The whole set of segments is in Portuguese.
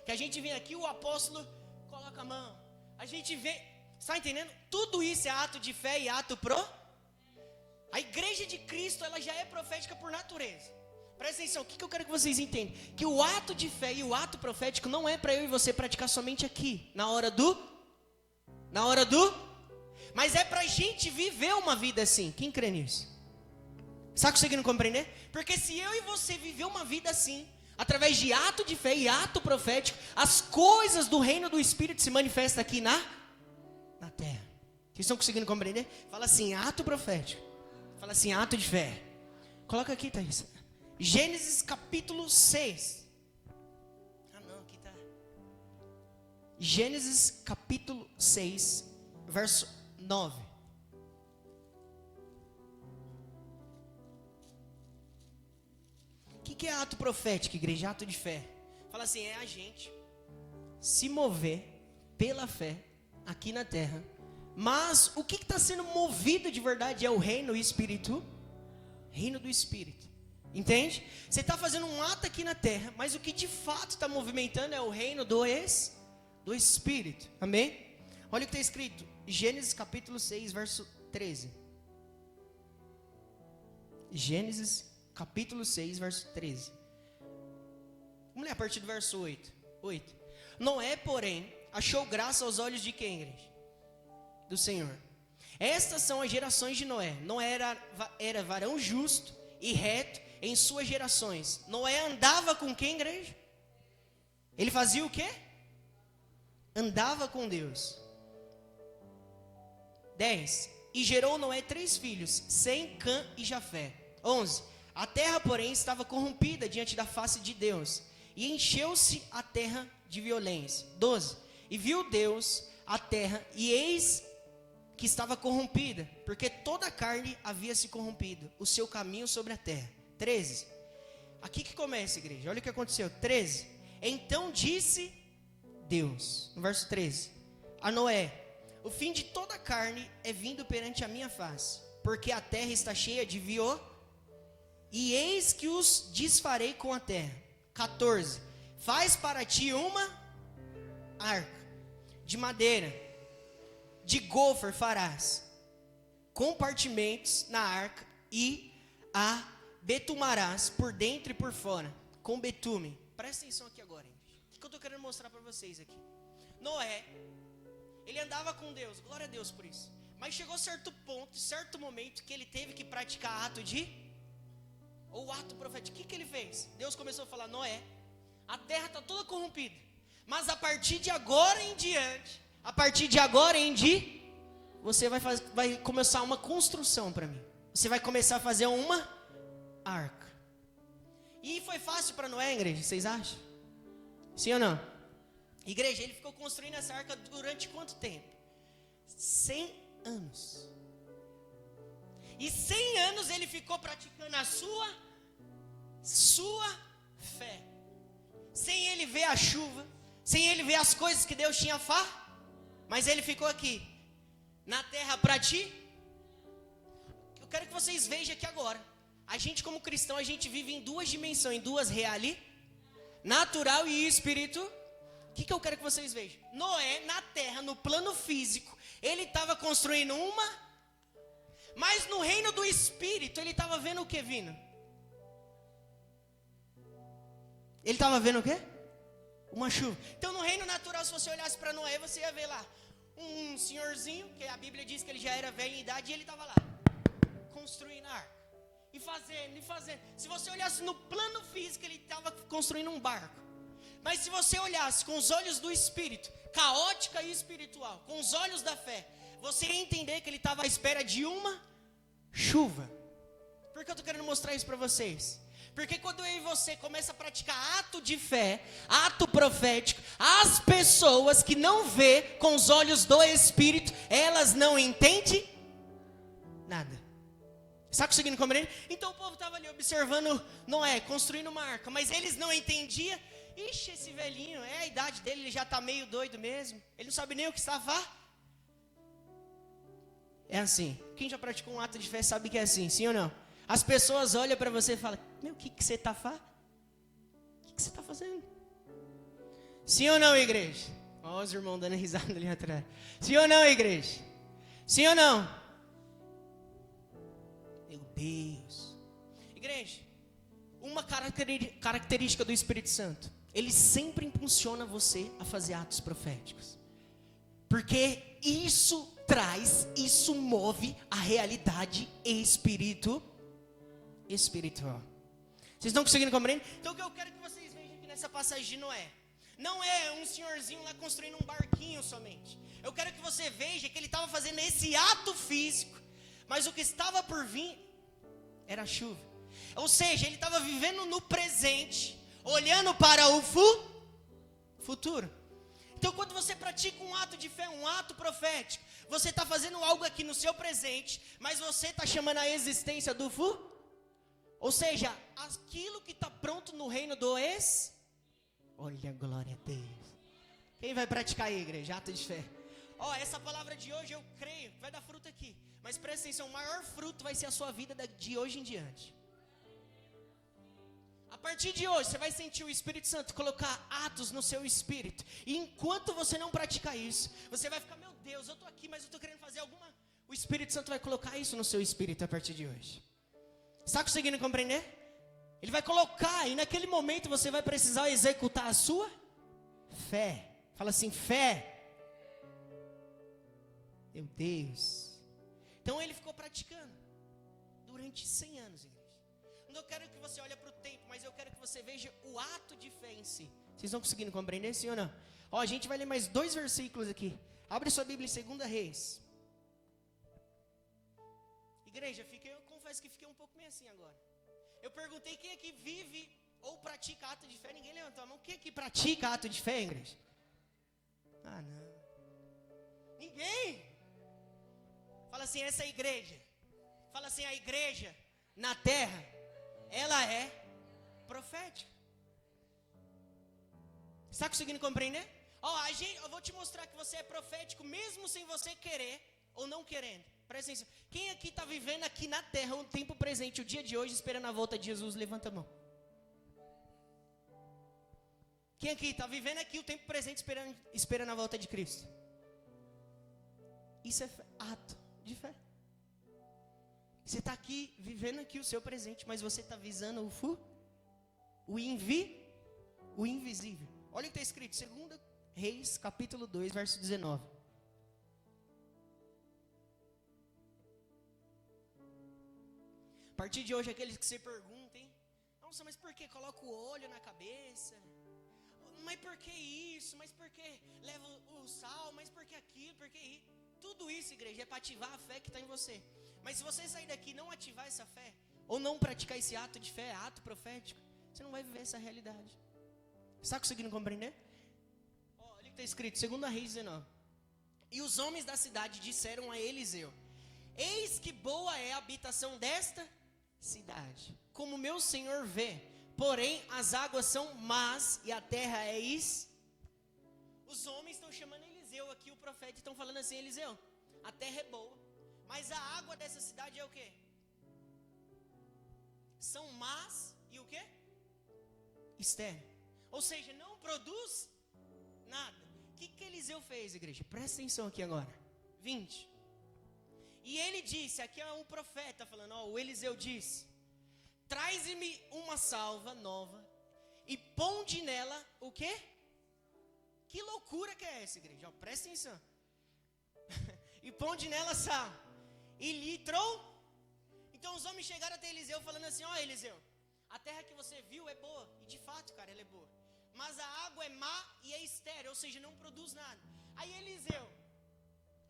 Que a gente vem aqui, o apóstolo coloca a mão. A gente vê, está entendendo? Tudo isso é ato de fé e ato A igreja de Cristo, ela já é profética por natureza. Presta atenção, o que eu quero que vocês entendam? Que o ato de fé e o ato profético não é para eu e você praticar somente aqui, na hora do, mas é para a gente viver uma vida assim. Quem crê nisso? Está conseguindo compreender? Porque se eu e você viver uma vida assim, através de ato de fé e ato profético, as coisas do reino do Espírito se manifestam aqui na terra. Vocês estão conseguindo compreender? Fala assim, ato profético. Fala assim, ato de fé. Coloca aqui, Thaís. Gênesis capítulo 6. Aqui tá. Gênesis capítulo 6, verso 9. O que é ato profético, igreja? Ato de fé. Fala assim, é a gente se mover pela fé aqui na terra. Mas o que está sendo movido de verdade é o reino do Espírito. Reino do Espírito. Entende? Você está fazendo um ato aqui na terra, mas o que de fato está movimentando é o reino do Espírito. Amém? Olha o que está escrito. Gênesis capítulo 6, verso 13. Gênesis capítulo 6, verso 13. Vamos ler a partir do verso 8. Noé, porém, achou graça aos olhos de quem, igreja? Do Senhor. Estas são as gerações de Noé. Noé era varão justo e reto em suas gerações. Noé andava com quem, igreja? Ele fazia o quê? Andava com Deus. 10. E gerou Noé 3 filhos, Sem, Cã e Jafé. 11. A terra, porém, estava corrompida diante da face de Deus, e encheu-se a terra de violência. 12. E viu Deus a terra, e eis que estava corrompida, porque toda a carne havia se corrompido, o seu caminho sobre a terra. 13. Aqui que começa, igreja. Olha o que aconteceu. 13. Então disse Deus, no verso 13, a Noé: o fim de toda a carne é vindo perante a minha face, porque a terra está cheia de e eis que os desfarei com a terra. 14. Faz para ti uma arca de madeira, de gofer farás compartimentos na arca, e a betumarás por dentro e por fora com betume. Presta atenção aqui agora, gente. O que eu estou querendo mostrar para vocês aqui? Noé, ele andava com Deus, glória a Deus por isso. Mas chegou certo ponto, certo momento, que ele teve que praticar ato profético. O que ele fez? Deus começou a falar: Noé, a terra está toda corrompida, mas a partir de agora em diante, você vai começar uma construção para mim. Você vai começar a fazer uma arca. E foi fácil para Noé, igreja? Vocês acham? Sim ou não? Igreja, ele ficou construindo essa arca durante quanto tempo? 100 anos. E 100 anos ele ficou praticando a sua fé. Sem ele ver a chuva, sem ele ver as coisas que Deus tinha mas ele ficou aqui, na terra para ti. Eu quero que vocês vejam aqui agora. A gente como cristão, a gente vive em duas dimensões, em duas realidades, natural e espírito. O que eu quero que vocês vejam? Noé, na terra, no plano físico, ele estava construindo mas no reino do espírito, ele estava vendo o que vindo? Ele estava vendo o quê? Uma chuva. Então no reino natural, se você olhasse para Noé, você ia ver lá um senhorzinho, que a Bíblia diz que ele já era velho em idade, e ele estava lá, construindo a arca. E fazendo. Se você olhasse no plano físico, ele estava construindo um barco. Mas se você olhasse com os olhos do espírito, caótica e espiritual, com os olhos da fé, você ia entender que ele estava à espera de uma chuva. Por que eu estou querendo mostrar isso para vocês? Porque quando eu e você começa a praticar ato de fé, ato profético, as pessoas que não vê com os olhos do Espírito, elas não entendem nada. Está conseguindo compreender? Então o povo estava ali observando Noé, construindo uma arca, mas eles não entendiam. Ixi, esse velhinho, é a idade dele, ele já está meio doido mesmo. Ele não sabe nem o que estava. É assim. Quem já praticou um ato de fé sabe que é assim, sim ou não? As pessoas olham para você e falam: meu, o que você está fazendo? O que você está fazendo? Sim ou não, igreja? Ó, os irmãos dando risada ali atrás. Sim ou não, igreja? Sim ou não? Meu Deus. Igreja, uma característica do Espírito Santo. Ele sempre impulsiona você a fazer atos proféticos. Porque isso move a realidade espiritual. Vocês estão conseguindo compreender? Então o que eu quero que vocês vejam aqui nessa passagem de Noé, não é um senhorzinho lá construindo um barquinho somente. Eu quero que você veja que ele estava fazendo esse ato físico, mas o que estava por vir era a chuva. Ou seja, ele estava vivendo no presente, olhando para o futuro. Então quando você pratica um ato de fé, um ato profético, você está fazendo algo aqui no seu presente, mas você está chamando a existência do futuro. Ou seja, aquilo que está pronto no reino do Olha, glória a Deus. Quem vai praticar aí, igreja? Ato de fé. Essa palavra de hoje eu creio, vai dar fruto aqui. Mas presta atenção, o maior fruto vai ser a sua vida de hoje em diante. A partir de hoje, você vai sentir o Espírito Santo colocar atos no seu espírito. E enquanto você não praticar isso, você vai ficar, meu Deus, eu estou aqui, mas eu estou querendo fazer alguma... O Espírito Santo vai colocar isso no seu espírito a partir de hoje. Está conseguindo compreender? Ele vai colocar, e naquele momento você vai precisar executar a sua fé. Fala assim, fé. Meu Deus. Então ele ficou praticando durante 100 anos, igreja. Não quero que você olhe para o tempo, mas eu quero que você veja o ato de fé em si. Vocês estão conseguindo compreender, sim ou não? A gente vai ler mais 2 versículos aqui. Abre sua Bíblia em 2 Reis. Igreja, eu confesso que fiquei um pouco meio assim agora. Eu perguntei quem aqui vive ou pratica ato de fé. Ninguém levantou a mão. Quem aqui pratica ato de fé, igreja? Ah, não. Ninguém. Fala assim, essa é a igreja. Fala assim, a igreja na terra, ela é profética. Está conseguindo compreender? Eu vou te mostrar que você é profético mesmo sem você querer ou não querendo. Presta atenção. Quem aqui está vivendo aqui na terra, o tempo presente, o dia de hoje, esperando a volta de Jesus? Levanta a mão. Quem aqui está vivendo aqui o tempo presente, esperando a volta de Cristo? Isso é ato de fé. Você está aqui, vivendo aqui o seu presente, mas você está visando o invisível. Olha o que está escrito, 2 Reis, capítulo 2, verso 19. A partir de hoje, aqueles que se perguntem, nossa, mas por que coloca o olho na cabeça? Mas por que isso? Mas por que leva o sal? Mas por que aquilo? Por que isso? Tudo isso, igreja, é para ativar a fé que está em você. Mas se você sair daqui e não ativar essa fé, ou não praticar esse ato de fé, ato profético, você não vai viver essa realidade. Está conseguindo compreender? Olha o que está escrito, 2 Reis 19. E os homens da cidade disseram a Eliseu: eis que boa é a habitação desta cidade, como meu senhor vê, porém as águas são más e a terra é Os homens estão chamando Eliseu aqui, o profeta, estão falando assim, Eliseu, a terra é boa, mas a água dessa cidade é o quê? São más e o quê? Estéril. Ou seja, não produz nada. O que Eliseu fez, igreja? Presta atenção aqui agora. 20. E ele disse, aqui é um profeta falando, o Eliseu disse: traze-me uma salva nova e ponde nela o quê? Que loucura que é essa, igreja? Presta atenção. E ponde nela sal e litrou. Então os homens chegaram até Eliseu falando assim, Eliseu, a terra que você viu é boa, e de fato, cara, ela é boa, mas a água é má e é estéril, ou seja, não produz nada. Aí Eliseu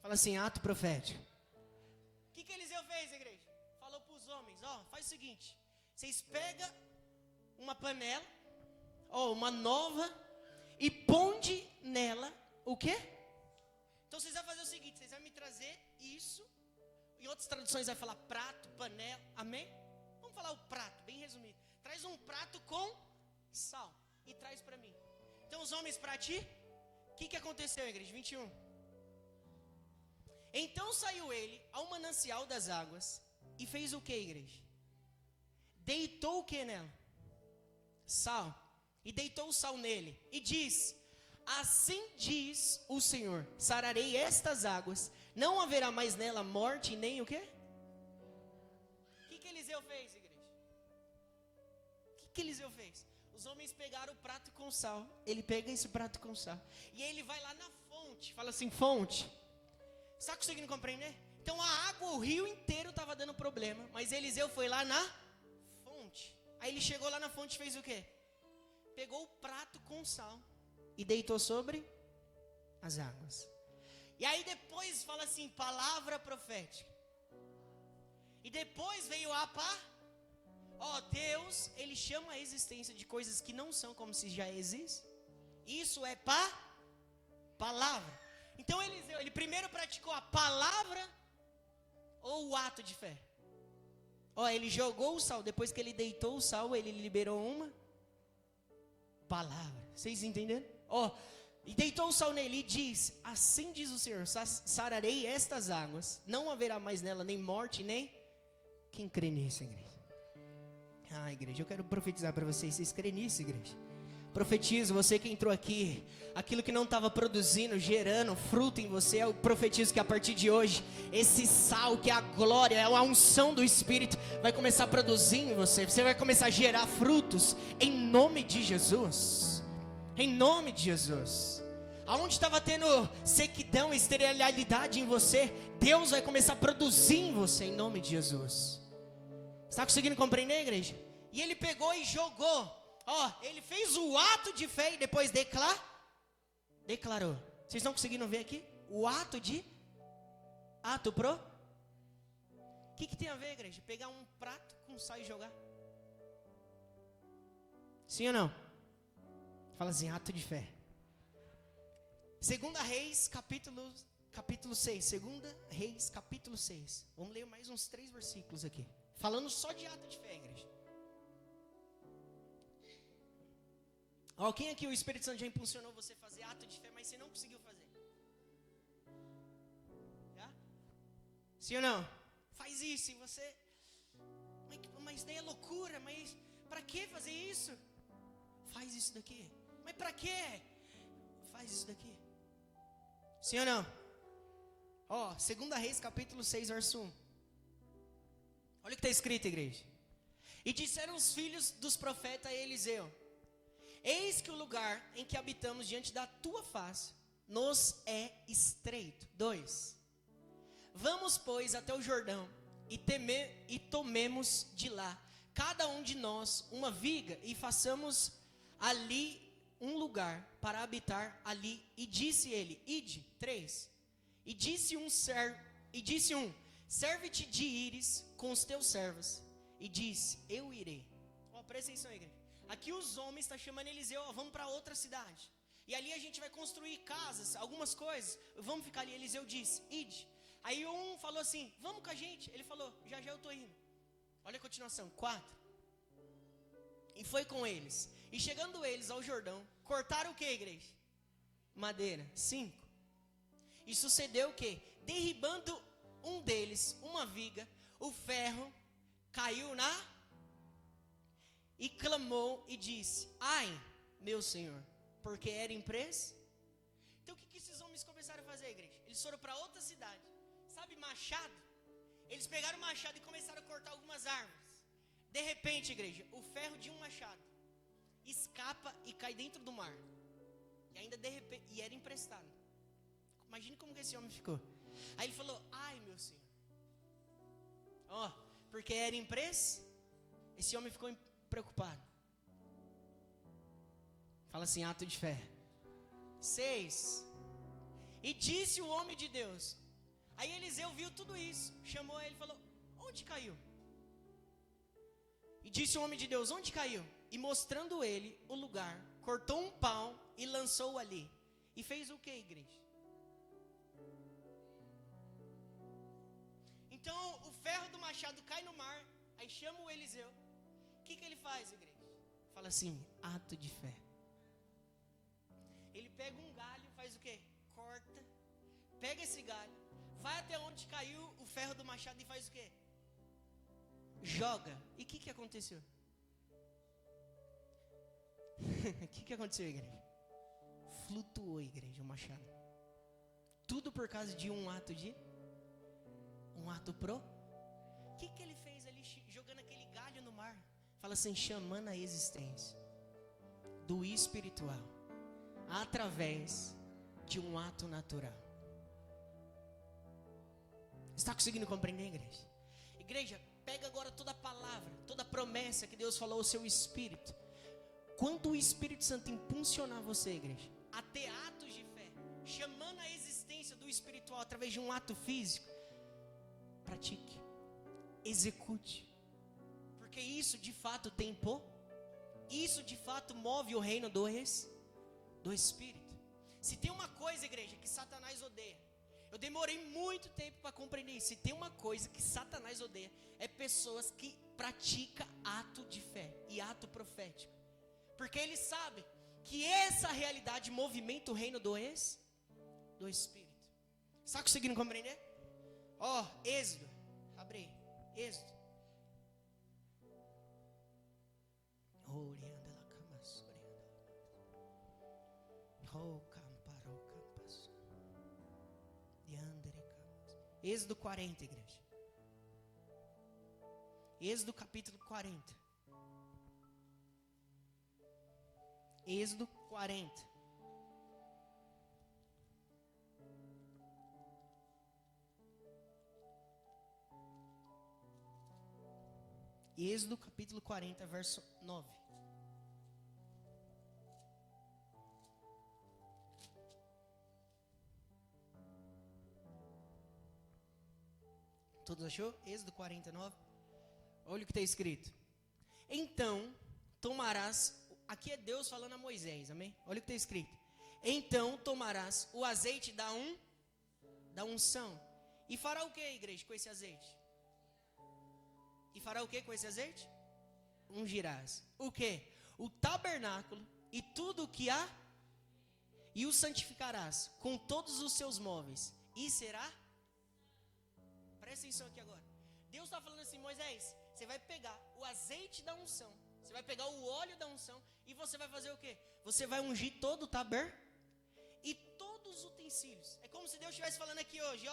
fala assim, ato profético. O que Eliseu fez, igreja? Falou para os homens, faz o seguinte, vocês pegam uma panela, uma nova, e ponde nela o quê? Então vocês vão fazer o seguinte, vocês vão me trazer isso, em outras traduções vai falar prato, panela, amém? Vamos falar o prato, bem resumido. Traz um prato com sal e traz para mim. Então os homens para ti, o que aconteceu, igreja? 21. Então saiu ele ao manancial das águas e fez o que, igreja? Deitou o que nela? Sal. E deitou o sal nele e disse: assim diz o Senhor, sararei estas águas, não haverá mais nela morte, nem o quê? O que Eliseu fez, igreja? O que Eliseu fez? Os homens pegaram o prato com sal, ele pega esse prato com sal, e ele vai lá na fonte, fala assim, fonte, está conseguindo compreender? Então a água, o rio inteiro estava dando problema, mas Eliseu foi lá na fonte, aí ele chegou lá na fonte e fez o quê? Pegou o prato com sal, e deitou sobre as águas. E aí depois fala assim, palavra profética. E depois veio a Deus, ele chama a existência de coisas que não são como se já existem. Isso é palavra. Então Eliseu, ele primeiro praticou a palavra ou o ato de fé? Ele jogou o sal, depois que ele deitou o sal, ele liberou uma palavra. Vocês entenderam? E deitou o sal nele e diz, assim diz o Senhor, sararei estas águas, não haverá mais nela nem morte, nem... Quem crê nisso, igreja? Igreja, eu quero profetizar para vocês crêem nisso, igreja? Profetizo, você que entrou aqui, aquilo que não estava produzindo, gerando fruto em você, eu profetizo que a partir de hoje, esse sal que é a glória, é a unção do Espírito, vai começar a produzir em você, você vai começar a gerar frutos, em nome de Jesus. Em nome de Jesus. Aonde estava tendo sequidão e esterilidade em você, Deus vai começar a produzir em você, em nome de Jesus. Está conseguindo compreender, igreja? E ele pegou e jogou. Ele fez o ato de fé e depois declarou. Vocês estão conseguindo ver aqui? O ato O que tem a ver, igreja? Pegar um prato com sal e jogar? Sim ou não? Fala assim, ato de fé. Segunda Reis, capítulo 6. Segunda Reis, capítulo 6. Vamos ler mais uns 3 versículos aqui. Falando só de ato de fé, igreja. Quem aqui o Espírito Santo já impulsionou você a fazer ato de fé, mas você não conseguiu fazer? Já? Sim ou não? Faz isso e você... Mas daí é loucura, mas pra que fazer isso? Faz isso daqui. Mas pra quê? Faz isso daqui. Sim ou não? Segunda Reis, capítulo 6, verso 1. Olha o que está escrito, igreja. E disseram os filhos dos profetas a Eliseu: eis que o lugar em que habitamos diante da tua face nos é estreito. 2. Vamos, pois, até o Jordão e tomemos de lá, cada um de nós, uma viga, e façamos ali um lugar para habitar ali. E disse ele, ide. 3. E disse um, serve-te de ires com os teus servos. E disse, eu irei. Presta atenção, igreja. Aqui os homens estão chamando Eliseu, vamos para outra cidade. E ali a gente vai construir casas, algumas coisas. Vamos ficar ali. Eliseu disse, ide. Aí um falou assim, vamos com a gente. Ele falou, já eu estou indo. Olha a continuação, 4. E foi com eles. E chegando eles ao Jordão, cortaram o que, igreja? Madeira. 5. E sucedeu o que? Derribando um deles, uma viga, o ferro caiu e clamou e disse, ai, meu Senhor, porque era empresa. Então o que esses homens começaram a fazer, igreja? Eles foram para outra cidade. Sabe machado? Eles pegaram o machado e começaram a cortar algumas árvores. De repente, igreja, o ferro de um machado escapa e cai dentro do mar. E ainda de repente, e era emprestado. Imagine como que esse homem ficou. Aí ele falou, ai, meu Senhor. Porque era empresa. Esse homem ficou preocupado. Fala assim, ato de fé. 6. E disse o homem de Deus. Aí Eliseu viu tudo isso, chamou ele e falou, onde caiu? E disse o homem de Deus, onde caiu? E mostrando ele o lugar, cortou um pau e lançou ali. E fez o que, igreja? Então o ferro do machado cai no mar. Aí chama o Eliseu. O que ele faz, igreja? Fala assim, ato de fé. Ele pega um galho, faz o quê? Corta. Pega esse galho, vai até onde caiu o ferro do machado e faz o quê? Joga. E o que aconteceu? O que aconteceu, igreja? Flutuou. igreja, o machado. Tudo por causa de um ato pro. O que ele fez ali, jogando aquele galho no mar? Fala assim, chamando a existência do espiritual, através de um ato natural. Está conseguindo compreender, igreja? Igreja, pega agora toda a palavra, toda a promessa que Deus falou ao seu espírito. Quando o Espírito Santo impulsionar você, igreja, a ter atos de fé, chamando a existência do espiritual através de um ato físico, pratique, execute, porque isso de fato tem poder. Isso de fato move o reino do Espírito. Se tem uma coisa, igreja, que Satanás odeia, eu demorei muito tempo para compreender isso. Se tem uma coisa que Satanás odeia, é pessoas que praticam ato de fé e ato profético. Porque ele sabe que essa realidade movimenta o reino do Espírito. Está conseguindo compreender? Êxodo. Abre aí. Êxodo. Êxodo 40, igreja. Êxodo capítulo 40. Êxodo 40. Êxodo capítulo 40, verso 9. Todos achou? Êxodo 49. Olha o que está escrito. Então tomarás, aqui é Deus falando a Moisés, amém? Olha o que está escrito. Então tomarás o azeite da unção. E fará o que, igreja, com esse azeite? E fará o que com esse azeite? Ungirás. O que? O tabernáculo e tudo o que há. E o santificarás com todos os seus móveis. E será. Presta atenção aqui agora. Deus está falando assim, Moisés, você vai pegar o azeite da unção, você vai pegar o óleo da unção e você vai fazer o quê? Você vai ungir todo o tabernáculo e todos os utensílios. É como se Deus estivesse falando aqui hoje,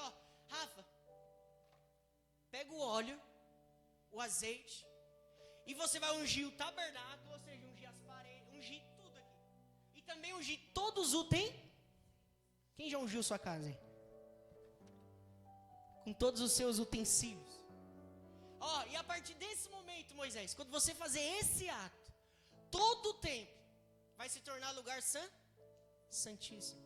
Rafa, pega o óleo, o azeite, e você vai ungir o tabernáculo, ou seja, ungir as paredes, ungir tudo aqui. E também ungir todos os utensílios. Quem já ungiu sua casa, hein? Com todos os seus utensílios. E a partir desse momento, Moisés, quando você fazer esse ato, todo o templo vai se tornar lugar santíssimo.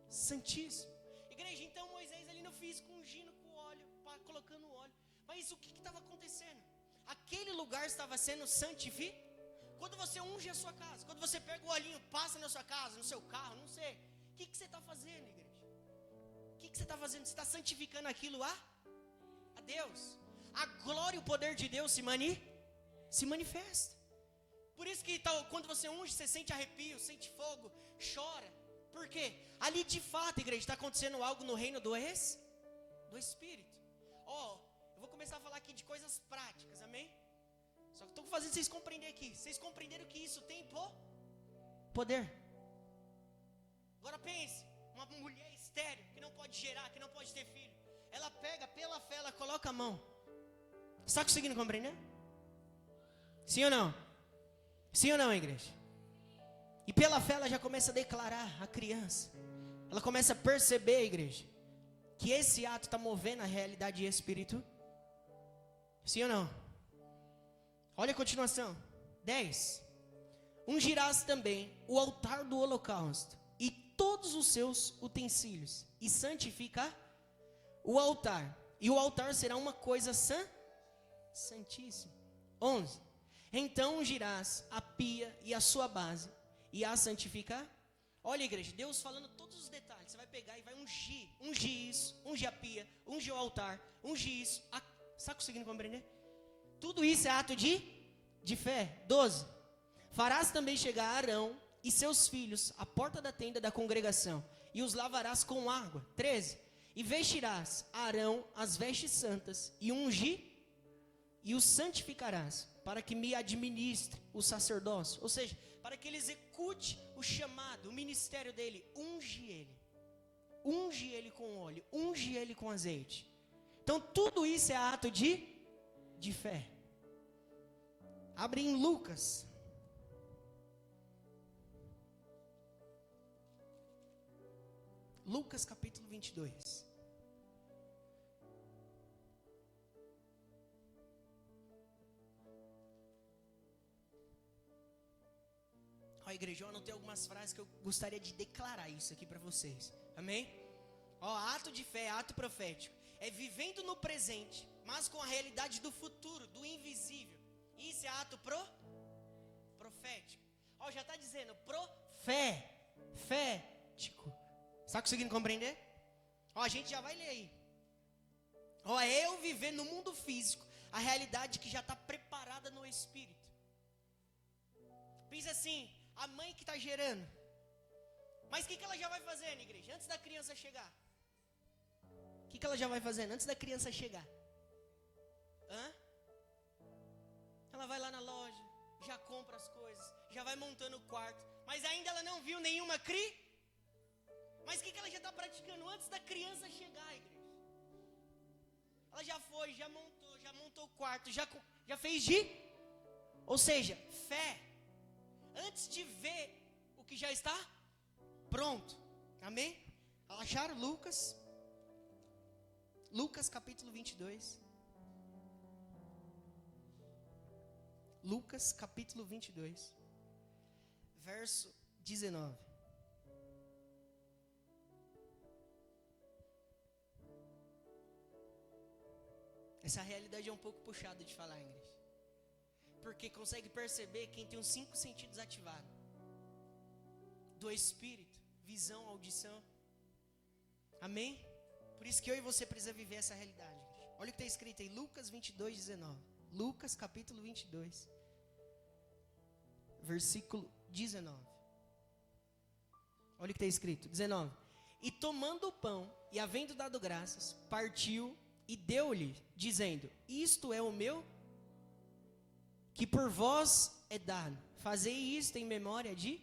Santíssimo. Igreja, então Moisés ali no físico, ungindo com óleo, colocando óleo. Mas o que estava acontecendo? Aquele lugar estava sendo santificado. Quando você unge a sua casa, quando você pega o olhinho, passa na sua casa, no seu carro, não sei. O que você está fazendo, igreja? O que você está fazendo? Você está santificando aquilo a Deus. A glória e o poder de Deus se manifesta. Por isso que quando você unge, você sente arrepio, sente fogo, chora. Por quê? Ali de fato, igreja, está acontecendo algo no reino do Espírito. Eu vou começar a falar aqui de coisas práticas, amém? Só que estou fazendo vocês compreenderem aqui. Vocês compreenderam que isso tem poder. Agora pense, uma mulher estéril, que não pode gerar, que não pode ter filho. Ela pega, pela fé, ela coloca a mão. Está conseguindo compreender? Sim ou não? Sim ou não, igreja? E pela fé ela já começa a declarar a criança. Ela começa a perceber, igreja, que esse ato está movendo a realidade espiritual. Sim ou não? Olha a continuação. 10. Ungirás também o altar do holocausto e todos os seus utensílios, e santificar o altar. E o altar será uma coisa santíssima. 11. Então ungirás a pia e a sua base, e a santificar. Olha, igreja, Deus falando todos os detalhes. Você vai pegar e vai ungir isso, ungir a pia, ungir o altar, ungir isso. Está conseguindo compreender? Tudo isso é ato de fé. 12. Farás também chegar Arão e seus filhos à porta da tenda da congregação, e os lavarás com água. 13. E vestirás Arão as vestes santas, e os santificarás, para que me administre o sacerdócio. Ou seja, para que ele execute o chamado, o ministério dele. Unge ele com óleo, unge ele com azeite. Então tudo isso é ato de fé. Abre em Lucas. Lucas capítulo 22. Ó, igreja, eu anotei algumas frases que eu gostaria de declarar isso aqui para vocês. Amém? Ó, ato de fé, ato profético. É vivendo no presente, mas com a realidade do futuro, do invisível. Isso é ato profético. Ó, já está dizendo profético. Está conseguindo compreender? Ó, a gente já vai ler aí. Ó, é eu viver no mundo físico a realidade que já está preparada no espírito. Pensa assim, a mãe que está gerando. Mas o que ela já vai fazendo, igreja? Antes da criança chegar. O que ela já vai fazendo antes da criança chegar? Ela vai lá na loja, já compra as coisas, já vai montando o quarto. Mas ainda ela não viu nenhuma Mas o que ela já está praticando antes da criança chegar, igreja? Ela já foi, já montou o quarto, já fez Ou seja, fé. Antes de ver o que já está pronto. Amém? Acharam Lucas? Lucas capítulo 22. Lucas capítulo 22. Verso 19. Essa realidade é um pouco puxada de falar, igreja. Porque consegue perceber quem tem os 5 sentidos ativados. Do espírito, visão, audição. Amém? Por isso que eu e você precisa viver essa realidade, igreja. Olha o que está escrito aí, Lucas 22, 19. Lucas capítulo 22. Versículo 19. Olha o que está escrito, 19. E tomando o pão, e havendo dado graças, partiu e deu-lhe, dizendo: isto é o meu, que por vós é dado. Fazei isto em memória de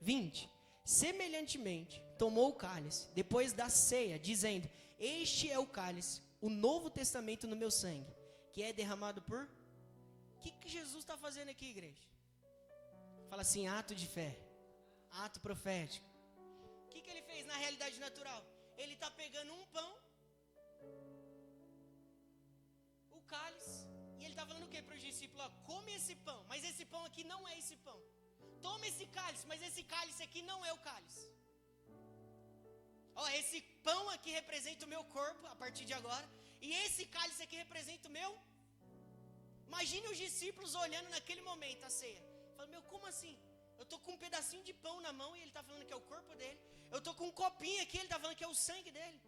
20. Semelhantemente, tomou o cálice, depois da ceia, dizendo: este é o cálice, o novo testamento no meu sangue, que é derramado por... O que Jesus está fazendo aqui, igreja? Fala assim, ato de fé, ato profético. O que ele fez na realidade natural? Ele está pegando um pão, o cálice, e ele está falando o que para os discípulos? Ó, come esse pão, mas esse pão aqui não é esse pão. Toma esse cálice, mas esse cálice aqui não é o cálice. Ó, esse pão aqui representa o meu corpo a partir de agora, e esse cálice aqui representa o meu. Imagine os discípulos olhando naquele momento a ceia. Falando, meu, como assim? Eu estou com um pedacinho de pão na mão e ele está falando que é o corpo dele. Eu estou com um copinho aqui, ele está falando que é o sangue dele.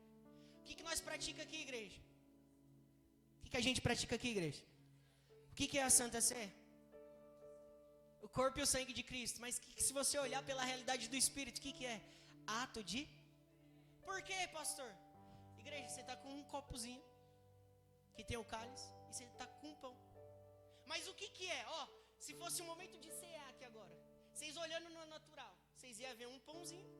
O que nós praticamos aqui, igreja? O que a gente pratica aqui, igreja? O que é a Santa Ceia? O corpo e o sangue de Cristo. Mas se você olhar pela realidade do Espírito, o que é? Ato de... Por quê, pastor? Igreja, você está com um copozinho, que tem o cálice, e você está com um pão. Mas o que é? Ó, se fosse um momento de cear aqui agora, vocês olhando no natural, vocês iam ver um pãozinho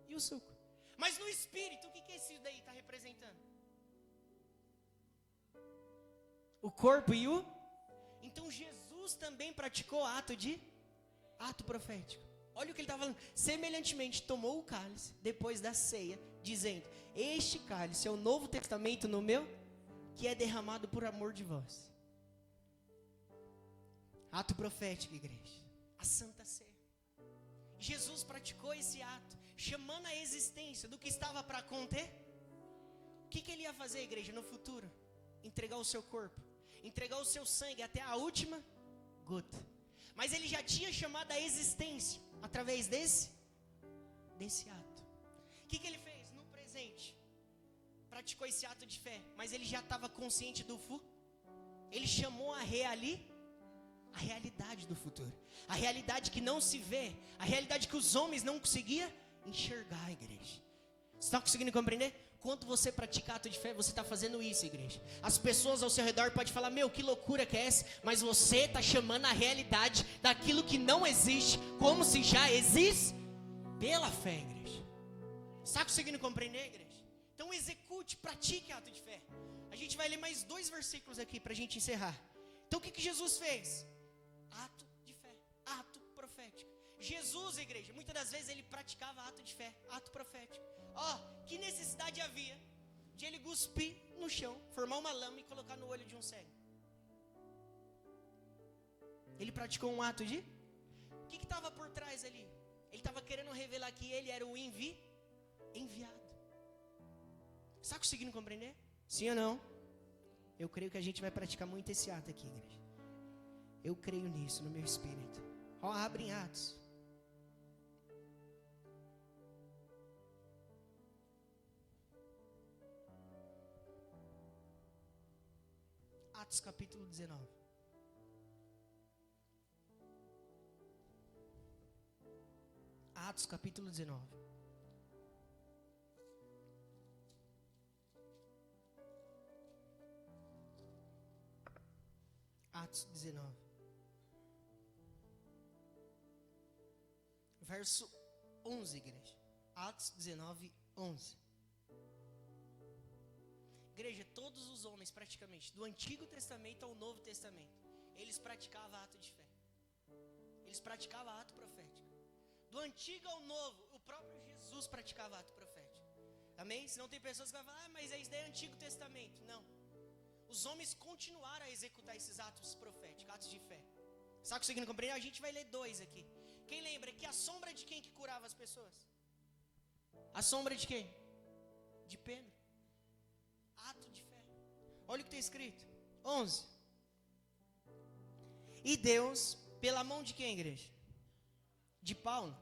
e o suco. Mas no Espírito, o que esse daí está representando? O corpo e o... Então Jesus também praticou ato profético. Olha o que ele está falando. Semelhantemente tomou o cálice depois da ceia, dizendo: este cálice é o novo testamento no meu, que é derramado por amor de vós. Ato profético, igreja. A Santa Ceia. Jesus praticou esse ato, chamando a existência do que estava para acontecer. O que ele ia fazer, igreja, no futuro? Entregar o seu corpo, entregar o seu sangue até a última gota. Mas ele já tinha chamado a existência através desse ato. O que ele fez? No presente, praticou esse ato de fé, mas ele já estava consciente do futuro. Ele chamou a realidade do futuro, a realidade que não se vê, a realidade que os homens não conseguiam enxergar, igreja. Você está conseguindo compreender? Enquanto você pratica ato de fé, você está fazendo isso, igreja. As pessoas ao seu redor podem falar, meu, que loucura que é essa? Mas você está chamando a realidade daquilo que não existe, como se já existe, pela fé, igreja. Está conseguindo compreender, igreja? Então execute, pratique ato de fé. A gente vai ler mais 2 versículos aqui para a gente encerrar. Então o que Jesus fez? Ato de fé, ato profético. Jesus, igreja, muitas das vezes ele praticava ato de fé, ato profético. Que necessidade havia de ele cuspir no chão, formar uma lama e colocar no olho de um cego? Ele praticou um ato de... O que estava por trás ali? Ele estava querendo revelar que ele era o enviado. Está conseguindo compreender? Sim ou não? Eu creio que a gente vai praticar muito esse ato aqui, igreja. Eu creio nisso, no meu espírito. Abre em Atos. Atos capítulo 19. Atos capítulo 19. Atos 19. Verso 11, igreja. Atos 19, 11. Igreja, todos os homens praticamente, do Antigo Testamento ao Novo Testamento, eles praticavam ato de fé. Eles praticavam ato profético. Do Antigo ao Novo, o próprio Jesus praticava ato profético. Amém? Senão tem pessoas que vão falar, mas isso daí é Antigo Testamento. Não. Os homens continuaram a executar esses atos proféticos, atos de fé. Está conseguindo compreender? A gente vai ler 2 aqui. Quem lembra que a sombra de quem que curava as pessoas? A sombra de quem? De Pedro. Ato de fé. Olha o que está escrito. 11. E Deus, pela mão de quem, igreja? De Paulo,